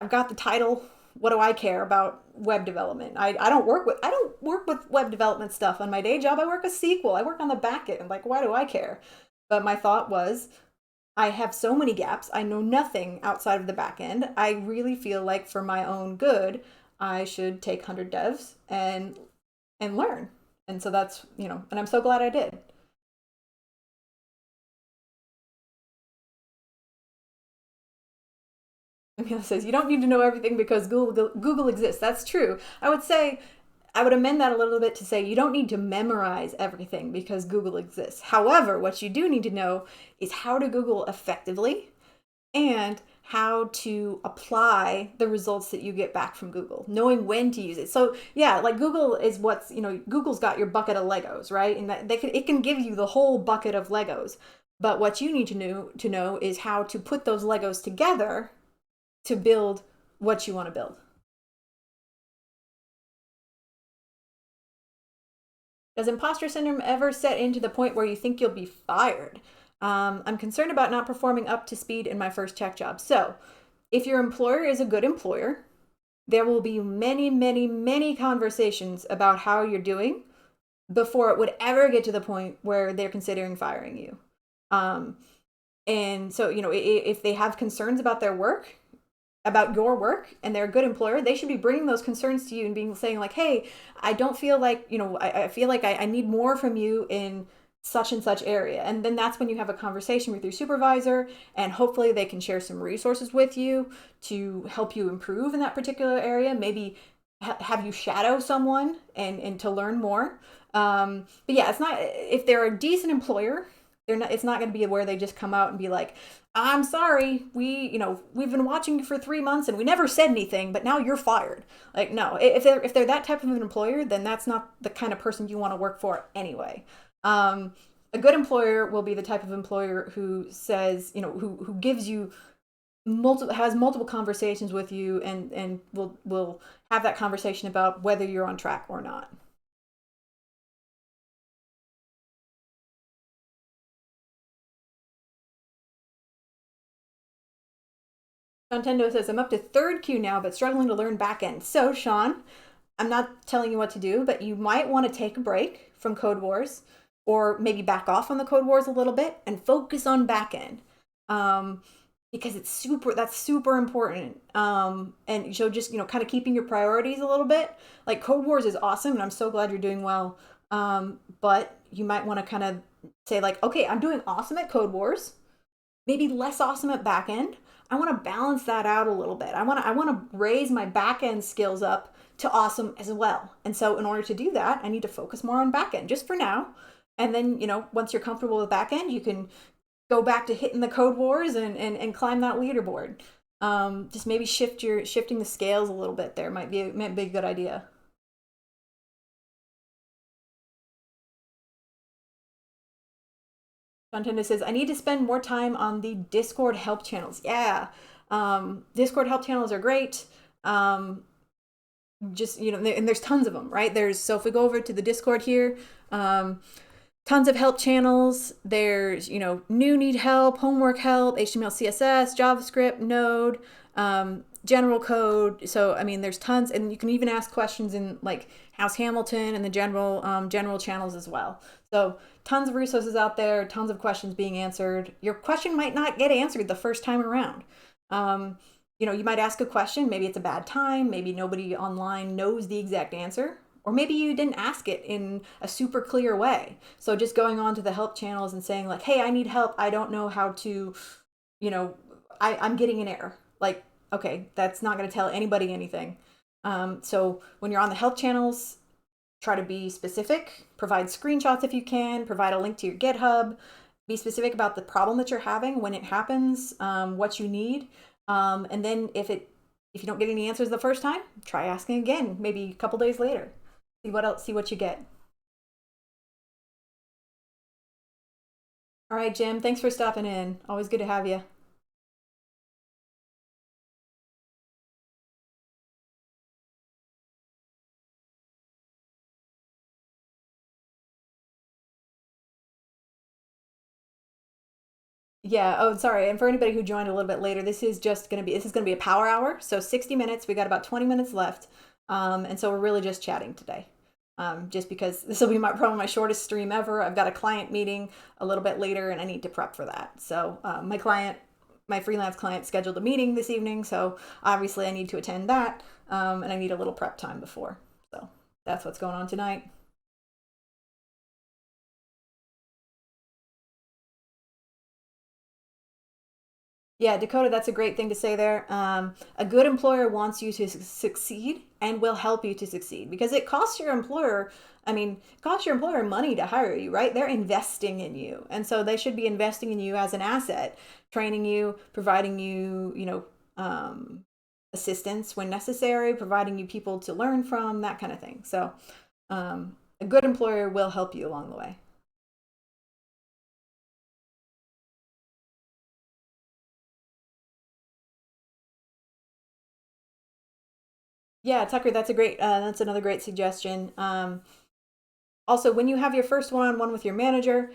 I've got the title. What do I care about web development? I don't work with web development stuff on my day job. I work with SQL. I work on the back end. Like, why do I care? But my thought was, I have so many gaps. I know nothing outside of the back end. I really feel like for my own good, I should take 100 devs and learn. And so that's, and I'm so glad I did. Emil says, you don't need to know everything because Google exists. That's true. I would amend that a little bit to say you don't need to memorize everything because Google exists. However, what you do need to know is how to Google effectively and how to apply the results that you get back from Google, knowing when to use it. So yeah, like Google is Google's got your bucket of Legos, right? And it can give you the whole bucket of Legos. But what you need to know is how to put those Legos together to build what you want to build. Does imposter syndrome ever set into the point where you think you'll be fired? I'm concerned about not performing up to speed in my first tech job. So, if your employer is a good employer, there will be many, many, many conversations about how you're doing before it would ever get to the point where they're considering firing you. Um, and so, if they have concerns about your work, and they're a good employer, they should be bringing those concerns to you and saying like, hey, I don't feel like, I feel like I need more from you in such and such area. And then that's when you have a conversation with your supervisor, and hopefully they can share some resources with you to help you improve in that particular area. Maybe have you shadow someone and to learn more. But yeah, it's not, if they're a decent employer, it's not going to be where they just come out and be like, I'm sorry, we've been watching you for 3 months and we never said anything, but now you're fired. Like, no, if they're that type of an employer, then that's not the kind of person you want to work for anyway. A good employer will be the type of employer who says, who gives you has multiple conversations with you, and will have that conversation about whether you're on track or not. Nintendo says, I'm up to third Q now, but struggling to learn backend. So, Sean, I'm not telling you what to do, but you might want to take a break from Code Wars, or maybe back off on the Code Wars a little bit and focus on backend. Because that's super important. And so just, kind of keeping your priorities a little bit. Like, Code Wars is awesome, and I'm so glad you're doing well. But you might want to kind of say like, okay, I'm doing awesome at Code Wars, maybe less awesome at backend. I want to balance that out a little bit. I want to raise my back end skills up to awesome as well. And so in order to do that, I need to focus more on backend just for now. And then, once you're comfortable with backend, you can go back to hitting the code wars and climb that leaderboard. Just maybe shifting the scales a little bit there might be a good idea. Contender says, I need to spend more time on the Discord help channels. Yeah. Discord help channels are great. Just, and there's tons of them, right? So if we go over to the Discord here, tons of help channels. There's, new need help, homework help, HTML, CSS, JavaScript, Node, general code. So, there's tons, and you can even ask questions in like House Hamilton and the general channels as well. So tons of resources out there, tons of questions being answered. Your question might not get answered the first time around. You might ask a question, maybe it's a bad time, maybe nobody online knows the exact answer, or maybe you didn't ask it in a super clear way. So just going on to the help channels and saying like, hey, I need help. I don't know how to, I'm getting an error. Like, okay, that's not going to tell anybody anything. So when you're on the help channels, try to be specific, provide screenshots if you can, provide a link to your GitHub, be specific about the problem that you're having when it happens, what you need. And then if you don't get any answers the first time, try asking again, maybe a couple days later. See what you get. All right, Jim, thanks for stopping in. Always good to have you. Yeah. Oh, sorry. And for anybody who joined a little bit later, this is going to be a power hour. So 60 minutes. We got about 20 minutes left. And so we're really just chatting today. Just because this will be probably my shortest stream ever. I've got a client meeting a little bit later and I need to prep for that. So my freelance client scheduled a meeting this evening. So obviously I need to attend that. And I need a little prep time before. So that's what's going on tonight. Yeah, Dakota, that's a great thing to say there. A good employer wants you to succeed and will help you to succeed because it costs your employer, it costs your employer money to hire you, right? They're investing in you. And so they should be investing in you as an asset, training you, providing you, assistance when necessary, providing you people to learn from, that kind of thing. So a good employer will help you along the way. Yeah, Tucker, that's another great suggestion. Also, when you have your first one-on-one with your manager,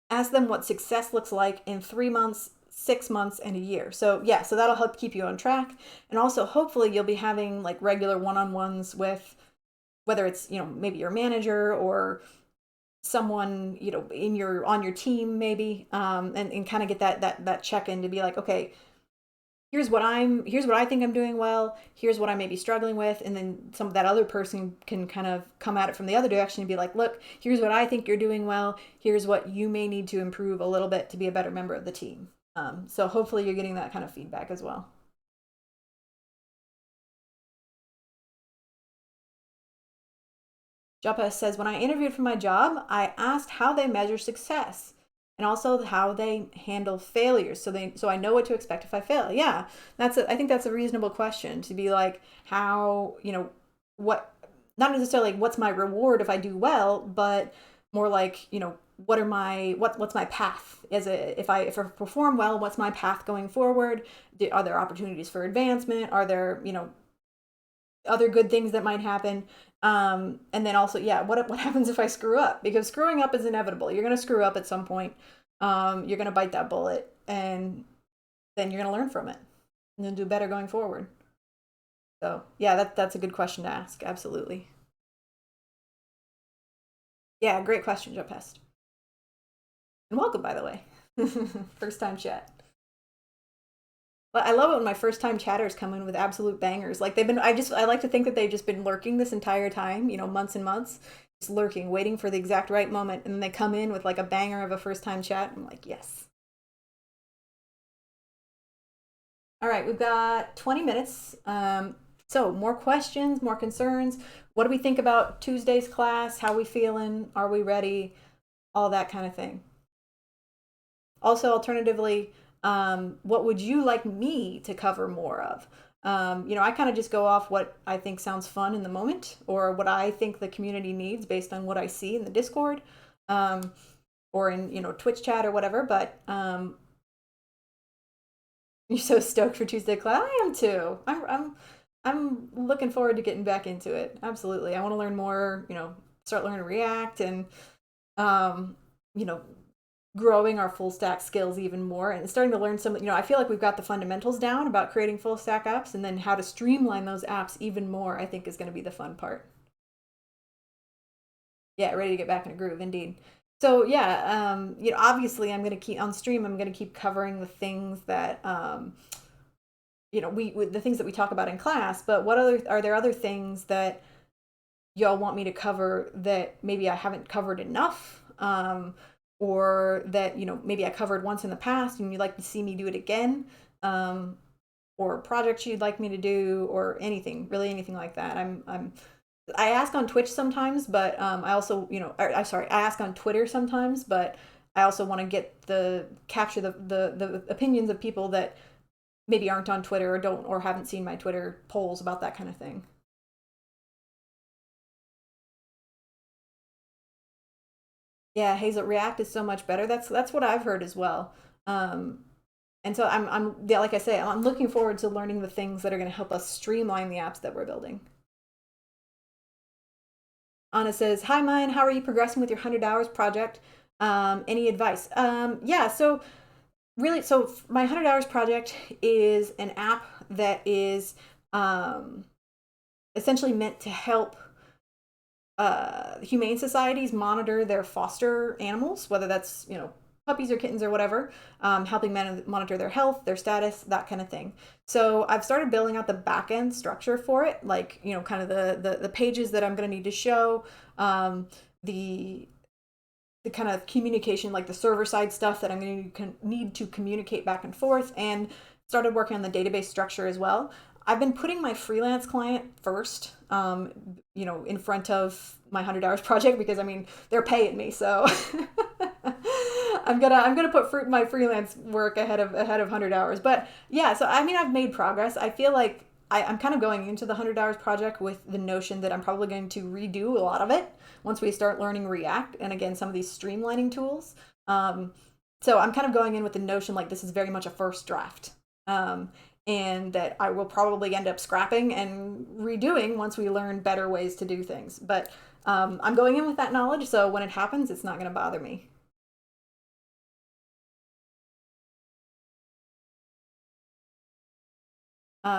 ask them what success looks like in 3 months, 6 months, and a year. So yeah, so that'll help keep you on track. And also, hopefully, you'll be having like regular one-on-ones with whether it's maybe your manager or someone on your team maybe, and kind of get that check in to be like, okay, here's what I think I'm doing well, here's what I may be struggling with, and then some of that other person can kind of come at it from the other direction and be like, look, here's what I think you're doing well, here's what you may need to improve a little bit to be a better member of the team. So hopefully you're getting that kind of feedback as well. Joppa says, when I interviewed for my job, I asked how they measure success and also how they handle failures, so I know what to expect if I fail. Yeah, I think that's a reasonable question to be like, how, what, not necessarily like, what's my reward if I do well, but more like, what's my path if I perform well, what's my path going forward? Are there opportunities for advancement? Are there, other good things that might happen? And then also, yeah, what happens if I screw up? Because screwing up is inevitable. You're going to screw up at some point. You're going to bite that bullet, and then you're going to learn from it and then do better going forward. So yeah, that's a good question to ask. Absolutely. Yeah, great question, Joe Pest. And welcome, by the way. First time chat. But I love it when my first time chatters come in with absolute bangers. Like I like to think that they've just been lurking this entire time, months and months, just lurking, waiting for the exact right moment. And then they come in with like a banger of a first time chat. I'm like, yes. All right, we've got 20 minutes. So more questions, more concerns. What do we think about Tuesday's class? How are we feeling? Are we ready? All that kind of thing. Also, alternatively, what would you like me to cover more of? I kind of just go off what I think sounds fun in the moment, or what I think the community needs based on what I see in the Discord, um, or in Twitch chat or whatever. But you're so stoked for Tuesday class. I am too. I'm looking forward to getting back into it. Absolutely, I want to learn more. Start learning React and um, you know growing our full stack skills even more and starting to learn some. I feel like we've got the fundamentals down about creating full stack apps, and then how to streamline those apps even more, I think, is going to be the fun part. Yeah, ready to get back in a groove, indeed. So yeah, obviously I'm going to keep on stream. I'm going to keep covering the things that we the things that we talk about in class. But what other are there other things that y'all want me to cover that maybe I haven't covered enough? Or that maybe I covered once in the past and you'd like to see me do it again, or projects you'd like me to do, or anything, really anything like that. I ask on Twitch sometimes, but I also I'm sorry, I ask on Twitter sometimes, but I also want to capture the opinions of people that maybe aren't on Twitter or don't or haven't seen my Twitter polls about that kind of thing. Yeah, Hazel, React is so much better. That's what I've heard as well. Um, and so yeah, like I say, I'm looking forward to learning the things that are going to help us streamline the apps that we're building. Anna says, "Hi, mine. How are you progressing with your 100 hours project? Any advice?" Yeah, so really, so my 100 hours project is an app that is essentially meant to help humane societies monitor their foster animals, whether that's puppies or kittens or whatever, helping monitor their health, their status, that kind of thing. So I've started building out the back end structure for it, like kind of the pages that I'm going to need to show, the kind of communication, like the server side stuff that I'm going to need to communicate back and forth, and started working on the database structure as well. I've been putting my freelance client first, in front of my 100 hours project, because they're paying me, so I'm gonna put my freelance work ahead of 100 hours. But yeah, so I've made progress. I feel like I'm kind of going into the 100 hours project with the notion that I'm probably going to redo a lot of it once we start learning React and again some of these streamlining tools. So I'm kind of going in with the notion like this is very much a first draft. And that I will probably end up scrapping and redoing once we learn better ways to do things. But I'm going in with that knowledge, so when it happens, it's not going to bother me.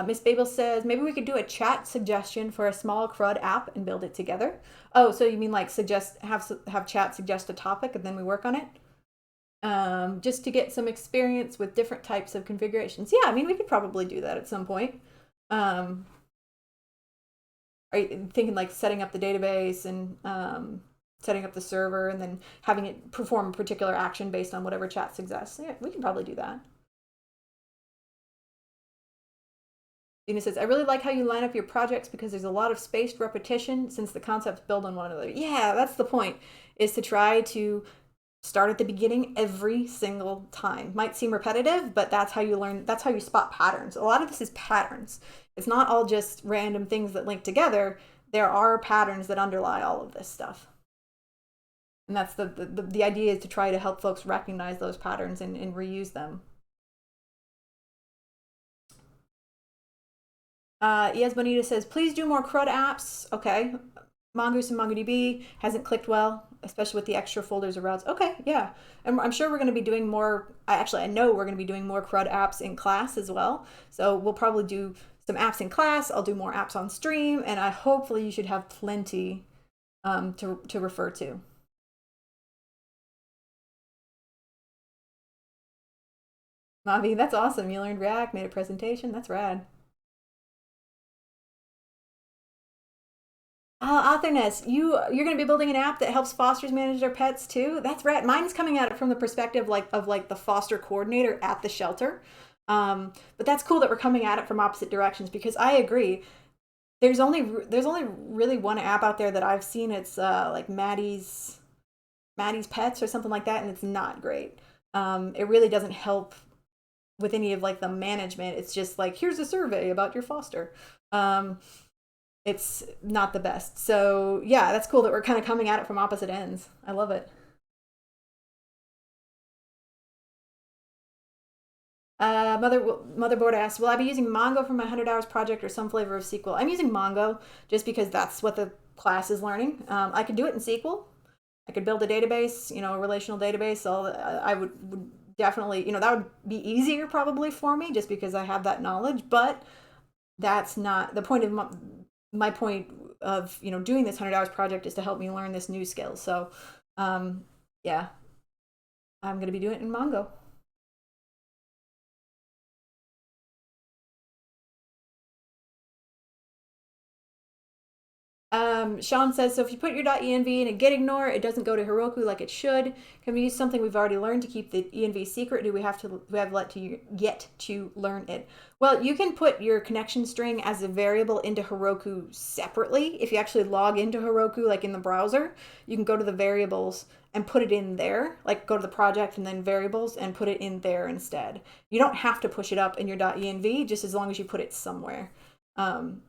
Miss Babel says maybe we could do a chat suggestion for a small CRUD app and build it together. Oh, so you mean like have chat suggest a topic and then we work on it? Just to get some experience with different types of configurations. Yeah, we could probably do that at some point. Um, are you thinking like setting up the database and setting up the server and then having it perform a particular action based on whatever chat suggests? Yeah, we can probably do that. Dina says, I really like how you line up your projects because there's a lot of spaced repetition since the concepts build on one another. Yeah, that's the point, is to try to start at the beginning every single time. Might seem repetitive, but that's how you learn, that's how you spot patterns. A lot of this is patterns. It's not all just random things that link together. There are patterns that underlie all of this stuff. And that's the idea, is to try to help folks recognize those patterns and reuse them. Yes, Bonita says, please do more CRUD apps. Okay. Mongoose and MongoDB hasn't clicked well, especially with the extra folders or routes. Okay, yeah. And I'm sure we're going to be doing more. I know we're going to be doing more CRUD apps in class as well. So we'll probably do some apps in class. I'll do more apps on stream, and hopefully you should have plenty to refer to. Mavi, that's awesome. You learned React, made a presentation. That's rad. Authorness, you're going to be building an app that helps fosters manage their pets too. That's right. Mine's coming at it from the perspective of the foster coordinator at the shelter. But that's cool that we're coming at it from opposite directions, because I agree. There's only really one app out there that I've seen. It's like Maddie's Pets or something like that, and it's not great. It really doesn't help with any of like the management. It's just like, here's a survey about your foster. Um, it's not the best. So yeah, that's cool that we're kind of coming at it from opposite ends. I love it. Motherboard asks, will I be using Mongo for my 100 hours project or some flavor of SQL? I'm using Mongo just because that's what the class is learning. I could do it in SQL. I could build a database, a relational database. So I would definitely, that would be easier probably for me just because I have that knowledge. But that's not the point of my point of doing this 100 hours project is to help me learn this new skill. So um, yeah, I'm gonna be doing it in Mongo. Sean says, so if you put your .env in a git ignore, it doesn't go to Heroku like it should. Can we use something we've already learned to keep the env secret? Do we have let to yet to learn it? Well, you can put your connection string as a variable into Heroku separately. If you actually log into Heroku, like in the browser, you can go to the variables and put it in there, like go to the project and then variables and put it in there instead. You don't have to push it up in your .env, just as long as you put it somewhere.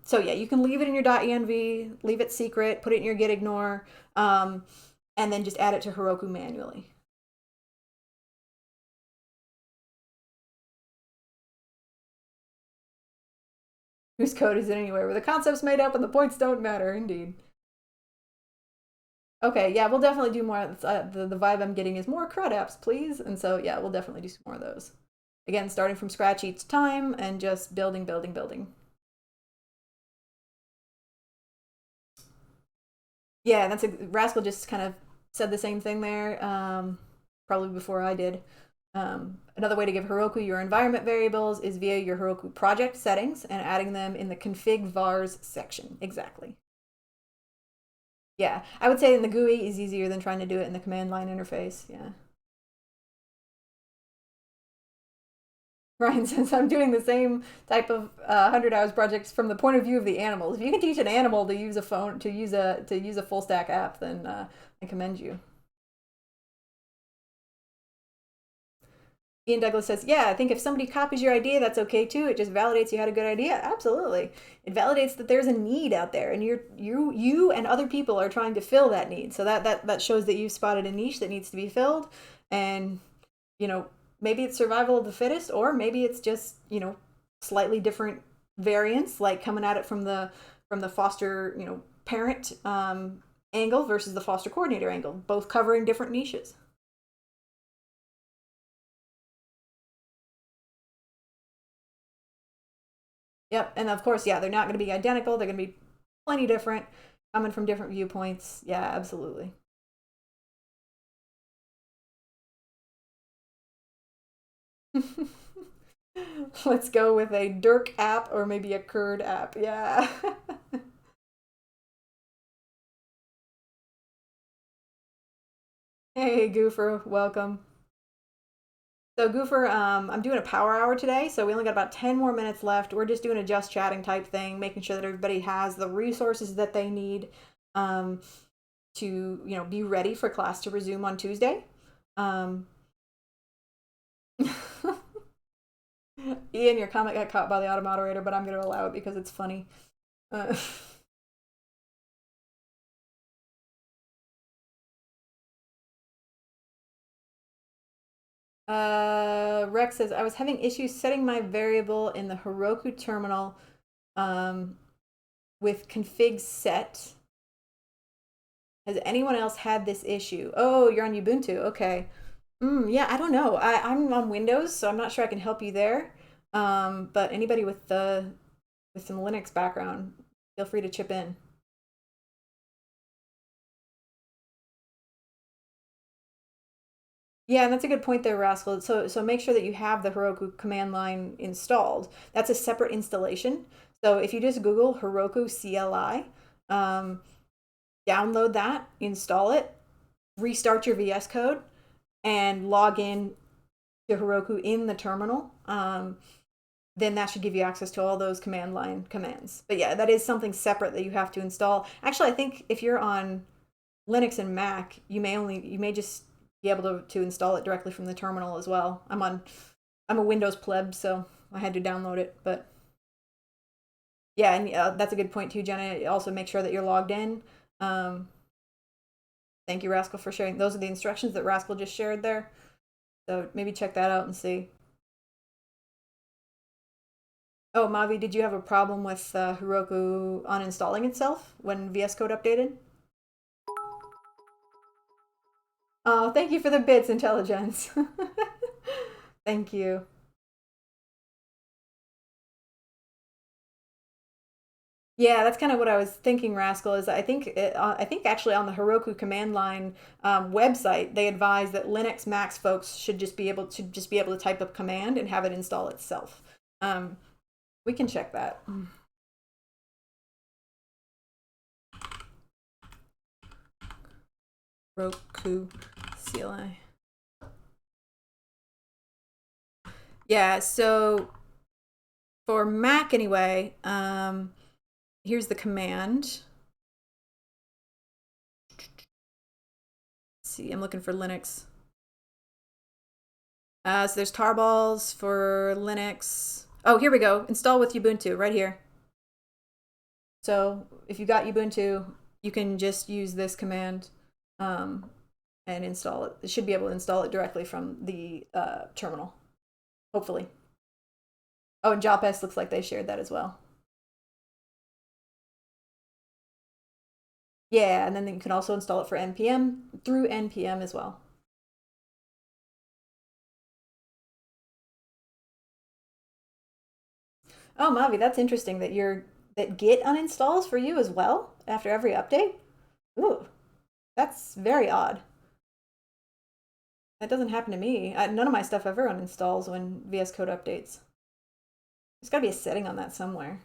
So yeah, you can leave it in your .env, leave it secret, put it in your git ignore, and then just add it to Heroku manually. Whose code is it anyway? Where the concept's made up and the points don't matter, indeed. Okay, yeah, we'll definitely do more. The vibe I'm getting is more CRUD apps, please. And so yeah, we'll definitely do some more of those. Again, starting from scratch each time and just building, building, building. Yeah, that's a Rascal just kind of said the same thing there, probably before I did. Another way to give Heroku your environment variables is via your Heroku project settings and adding them in the config vars section. Exactly. Yeah, I would say in the GUI is easier than trying to do it in the command line interface. Yeah. Ryan says I'm doing the same type of 100 hours projects from the point of view of the animals. If you can teach an animal to use a phone to use a full stack app, then I commend you. Ian Douglas says, yeah, I think if somebody copies your idea, that's okay too. It just validates you had a good idea. Absolutely. It validates that there's a need out there and you and other people are trying to fill that need. So that shows that you've spotted a niche that needs to be filled. And, you know, maybe it's survival of the fittest, or maybe it's just, slightly different variants, like coming at it from the foster, parent angle versus the foster coordinator angle, both covering different niches. Yep, and of course, yeah, they're not going to be identical. They're going to be plenty different, coming from different viewpoints. Yeah, absolutely. Let's go with a Dirk app or maybe a Kurd app. Yeah. Hey, Goofer, welcome. So, Goofer, I'm doing a power hour today, so we only got about 10 more minutes left. We're just doing a just chatting type thing, making sure that everybody has the resources that they need um, to, be ready for class to resume on Tuesday. Um, Ian, your comment got caught by the auto moderator, but I'm going to allow it because it's funny. Uh, Rex says, I was having issues setting my variable in the Heroku terminal um, with config set. Has anyone else had this issue? Oh, you're on Ubuntu. Okay. Yeah, I don't know. I'm on Windows, so I'm not sure I can help you there. But anybody with some Linux background, feel free to chip in. Yeah, and that's a good point there, Rascal. So make sure that you have the Heroku command line installed. That's a separate installation. So if you just Google Heroku CLI, um, download that, install it, restart your VS Code, and log in to Heroku in the terminal. then that should give you access to all those command line commands. But yeah, that is something separate that you have to install. Actually, I think if you're on Linux and Mac, you may just be able to install it directly from the terminal as well. I'm a Windows pleb, so I had to download it. But yeah, and that's a good point too, Jenna. Also, make sure that you're logged in. Thank you, Rascal, for sharing. Those are the instructions that Rascal just shared there. So maybe check that out and see. Oh, Mavi, did you have a problem with Heroku uninstalling itself when VS Code updated? Oh, thank you for the bits, Intelligence. Thank you. Yeah, that's kind of what I was thinking, Rascal. Is I think actually on the Heroku command line website they advise that Linux Macs folks should just be able to type up command and have it install itself. Um, we can check that. Roku CLI. Yeah, so for Mac anyway, here's the command. Let's see, I'm looking for Linux. So there's tarballs for Linux. Oh, here we go. Install with Ubuntu right here. So if you got Ubuntu, you can just use this command and install it. It should be able to install it directly from the terminal, hopefully. Oh, and JopS looks like they shared that as well. Yeah, and then you can also install it for NPM through NPM as well. Oh, Mavi, that's interesting that Git uninstalls for you as well after every update. Ooh, that's very odd. That doesn't happen to me. None of my stuff ever uninstalls when VS Code updates. There's got to be a setting on that somewhere.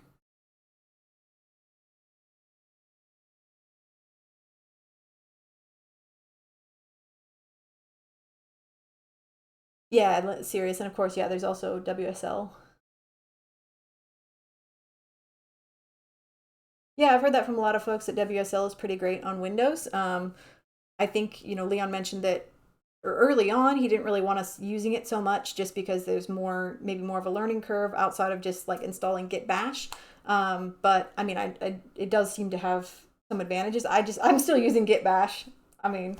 Yeah, serious, and of course, yeah, there's also WSL. Yeah, I've heard that from a lot of folks that WSL is pretty great on Windows. I think Leon mentioned that early on he didn't really want us using it so much just because there's maybe more of a learning curve outside of just like installing Git Bash. But I mean, it does seem to have some advantages. I'm still using Git Bash. I mean,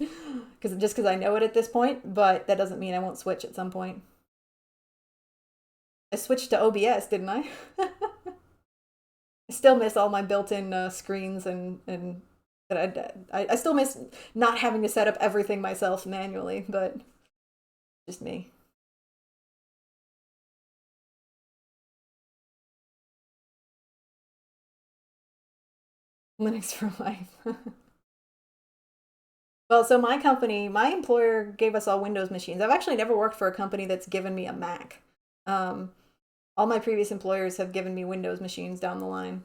because I know it at this point, but that doesn't mean I won't switch at some point. I switched to OBS, didn't I? I still miss all my built-in screens and that I still miss not having to set up everything myself manually, but just me. Linux for life. Well, so my employer gave us all Windows machines. I've actually never worked for a company that's given me a Mac. Um, all my previous employers have given me Windows machines down the line.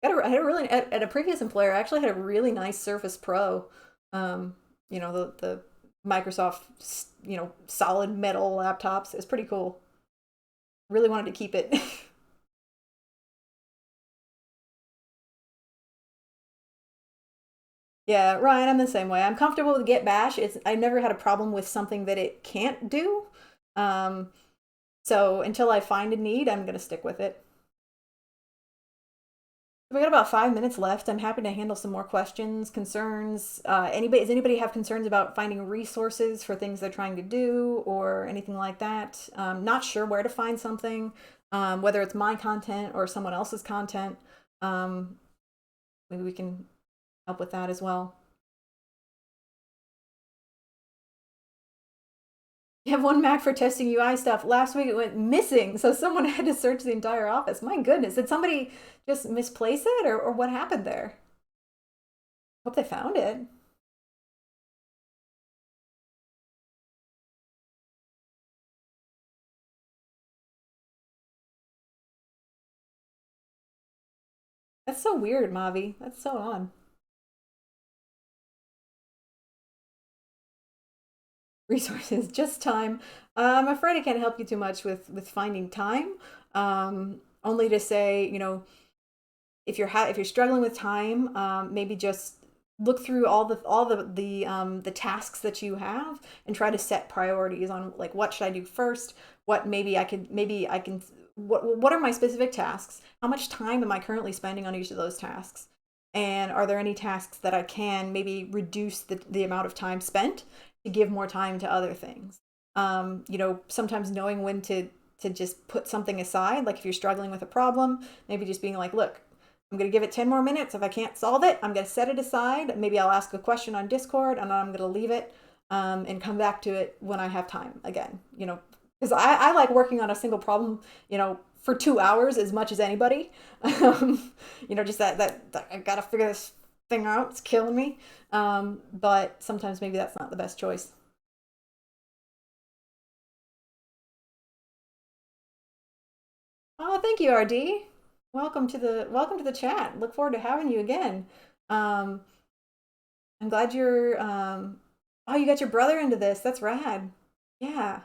I had a really at a previous employer. I actually had a really nice Surface Pro. Um, the Microsoft solid metal laptops. It's pretty cool. Really wanted to keep it. Yeah, Ryan, I'm the same way. I'm comfortable with Git Bash. I never had a problem with something that it can't do. Um, so until I find a need, I'm gonna stick with it. We got about 5 minutes left. I'm happy to handle some more questions, concerns. Does anybody have concerns about finding resources for things they're trying to do or anything like that? Not sure where to find something, whether it's my content or someone else's content. Um, Maybe we can help with that as well. You have one Mac for testing UI stuff. Last week it went missing, so someone had to search the entire office. My goodness, did somebody just misplace it, or what happened there? Hope they found it. That's so weird, Mavi. That's so odd. resources, just time. I'm afraid I can't help you too much with finding time. Only to say, if you're struggling with time, maybe just look through all the tasks that you have and try to set priorities on like what should I do first, what maybe I can what are my specific tasks, how much time am I currently spending on each of those tasks, and are there any tasks that I can maybe reduce the amount of time spent to give more time to other things. Sometimes knowing when to just put something aside, like if you're struggling with a problem, maybe just being like, look, I'm going to give it 10 more minutes. If I can't solve it, I'm going to set it aside. Maybe I'll ask a question on Discord and I'm going to leave it and come back to it when I have time again, because I like working on a single problem, for 2 hours as much as anybody. Just that I got to figure this thing out. It's killing me. But sometimes maybe that's not the best choice. Oh, thank you, RD. Welcome to the chat. Look forward to having you again. Um, I'm glad you're oh, you got your brother into this. That's rad. Yeah.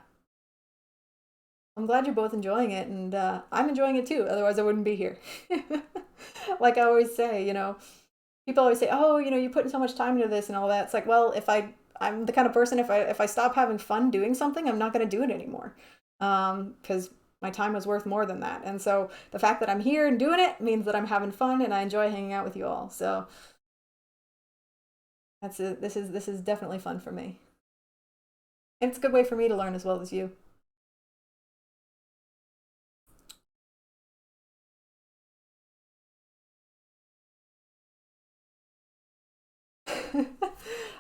I'm glad you're both enjoying it, and I'm enjoying it too. Otherwise, I wouldn't be here. Like I always say, people always say, "Oh, you put in so much time into this and all that." It's like, well, I'm the kind of person, if I stop having fun doing something, I'm not going to do it anymore, because my time was worth more than that. And so the fact that I'm here and doing it means that I'm having fun and I enjoy hanging out with you all. So that's it. This is definitely fun for me. And it's a good way for me to learn as well as you.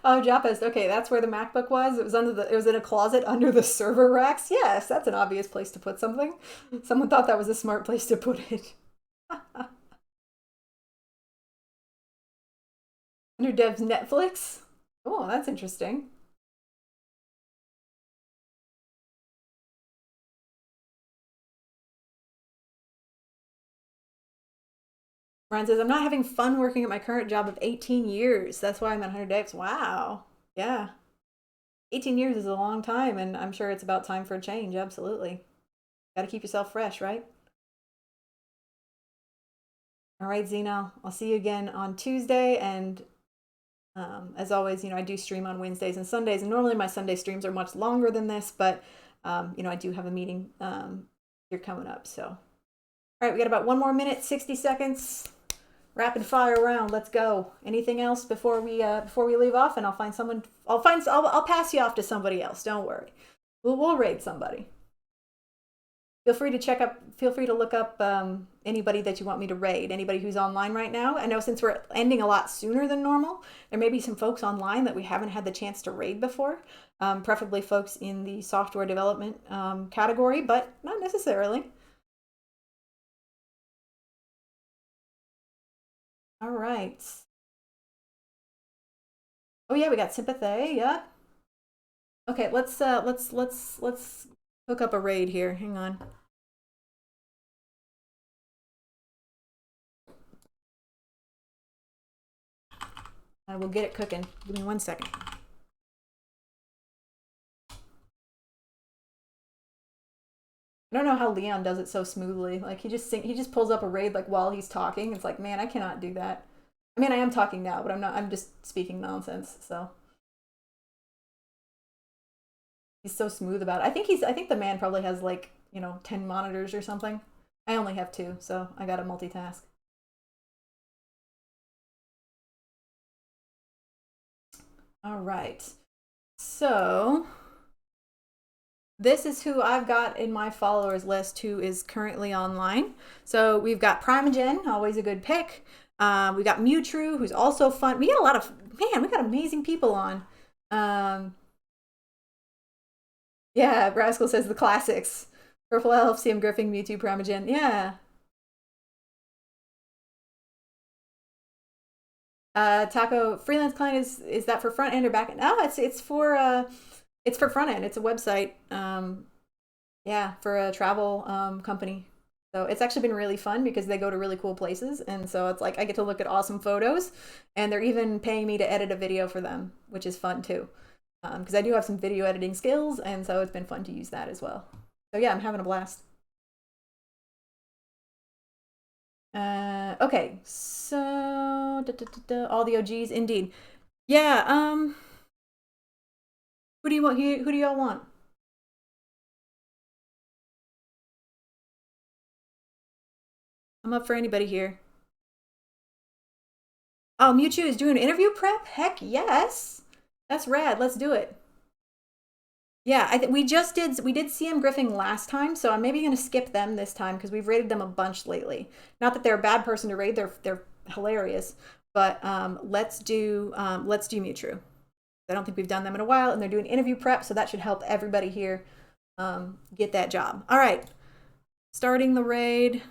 Oh, Japas. Okay, that's where the MacBook was. It was in a closet under the server racks. Yes, that's an obvious place to put something. Someone thought that was a smart place to put it. Under Dev's Netflix. Oh, that's interesting. Ryan says, I'm not having fun working at my current job of 18 years. That's why I'm at 100 days. Wow. Yeah. 18 years is a long time, and I'm sure it's about time for a change. Absolutely. Got to keep yourself fresh, right? All right, Zena. I'll see you again on Tuesday. And as always, I do stream on Wednesdays and Sundays. And normally my Sunday streams are much longer than this, but, I do have a meeting here coming up. So, all right, we got about 1 more minute, 60 seconds. Rapid fire round. Let's go. Anything else before we leave off? And I'll find someone. I'll pass you off to somebody else. Don't worry. We'll raid somebody. Feel free to look up anybody that you want me to raid, anybody who's online right now. I know since we're ending a lot sooner than normal, there may be some folks online that we haven't had the chance to raid before, preferably folks in the software development category, but not necessarily. All right. Oh yeah, we got sympathy. Yeah. Okay, let's hook up a raid here. Hang on. I will get it cooking. Give me 1 second. I don't know how Leon does it so smoothly. Like he just pulls up a raid like while he's talking. It's like, man, I cannot do that. I mean, I am talking now, but I'm not. I'm just speaking nonsense. So he's so smooth about it. I think the man probably has like 10 monitors or something. I only have two, so I got to multitask. All right. So this is who I've got in my followers list who is currently online. So we've got Primogen, always a good pick. We got Mewtru, who's also fun. We got a lot of man. We got amazing people on. Um, yeah, Rascal says the classics. Purple Elf, CM Griffin, Mewtwo, Primogen. Yeah. Taco freelance client is that for front end or back end? No, it's for front end. It's a website. Yeah, for a travel company. So it's actually been really fun because they go to really cool places, and so it's like I get to look at awesome photos, and they're even paying me to edit a video for them, which is fun too. because I do have some video editing skills, and so it's been fun to use that as well. So yeah, I'm having a blast. Okay, so all the OGs, indeed. Yeah. Who do you want? Who do y'all want? I'm up for anybody here. Oh, Mewtwo is doing interview prep? Heck yes. That's rad. Let's do it. Yeah, I think we did CM Griffing last time, so I'm maybe gonna skip them this time because we've rated them a bunch lately. Not that they're a bad person to rate; they're hilarious. But let's do Mewtwo. I don't think we've done them in a while, and they're doing interview prep, so that should help everybody here get that job. All right, starting the raid.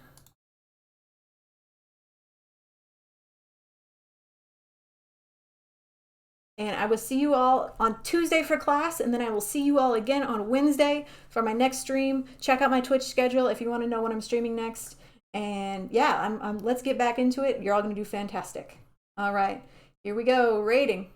And I will see you all on Tuesday for class, and then I will see you all again on Wednesday for my next stream. Check out my Twitch schedule if you want to know when I'm streaming next. And yeah, let's get back into it. You're all going to do fantastic. All right, here we go, rating.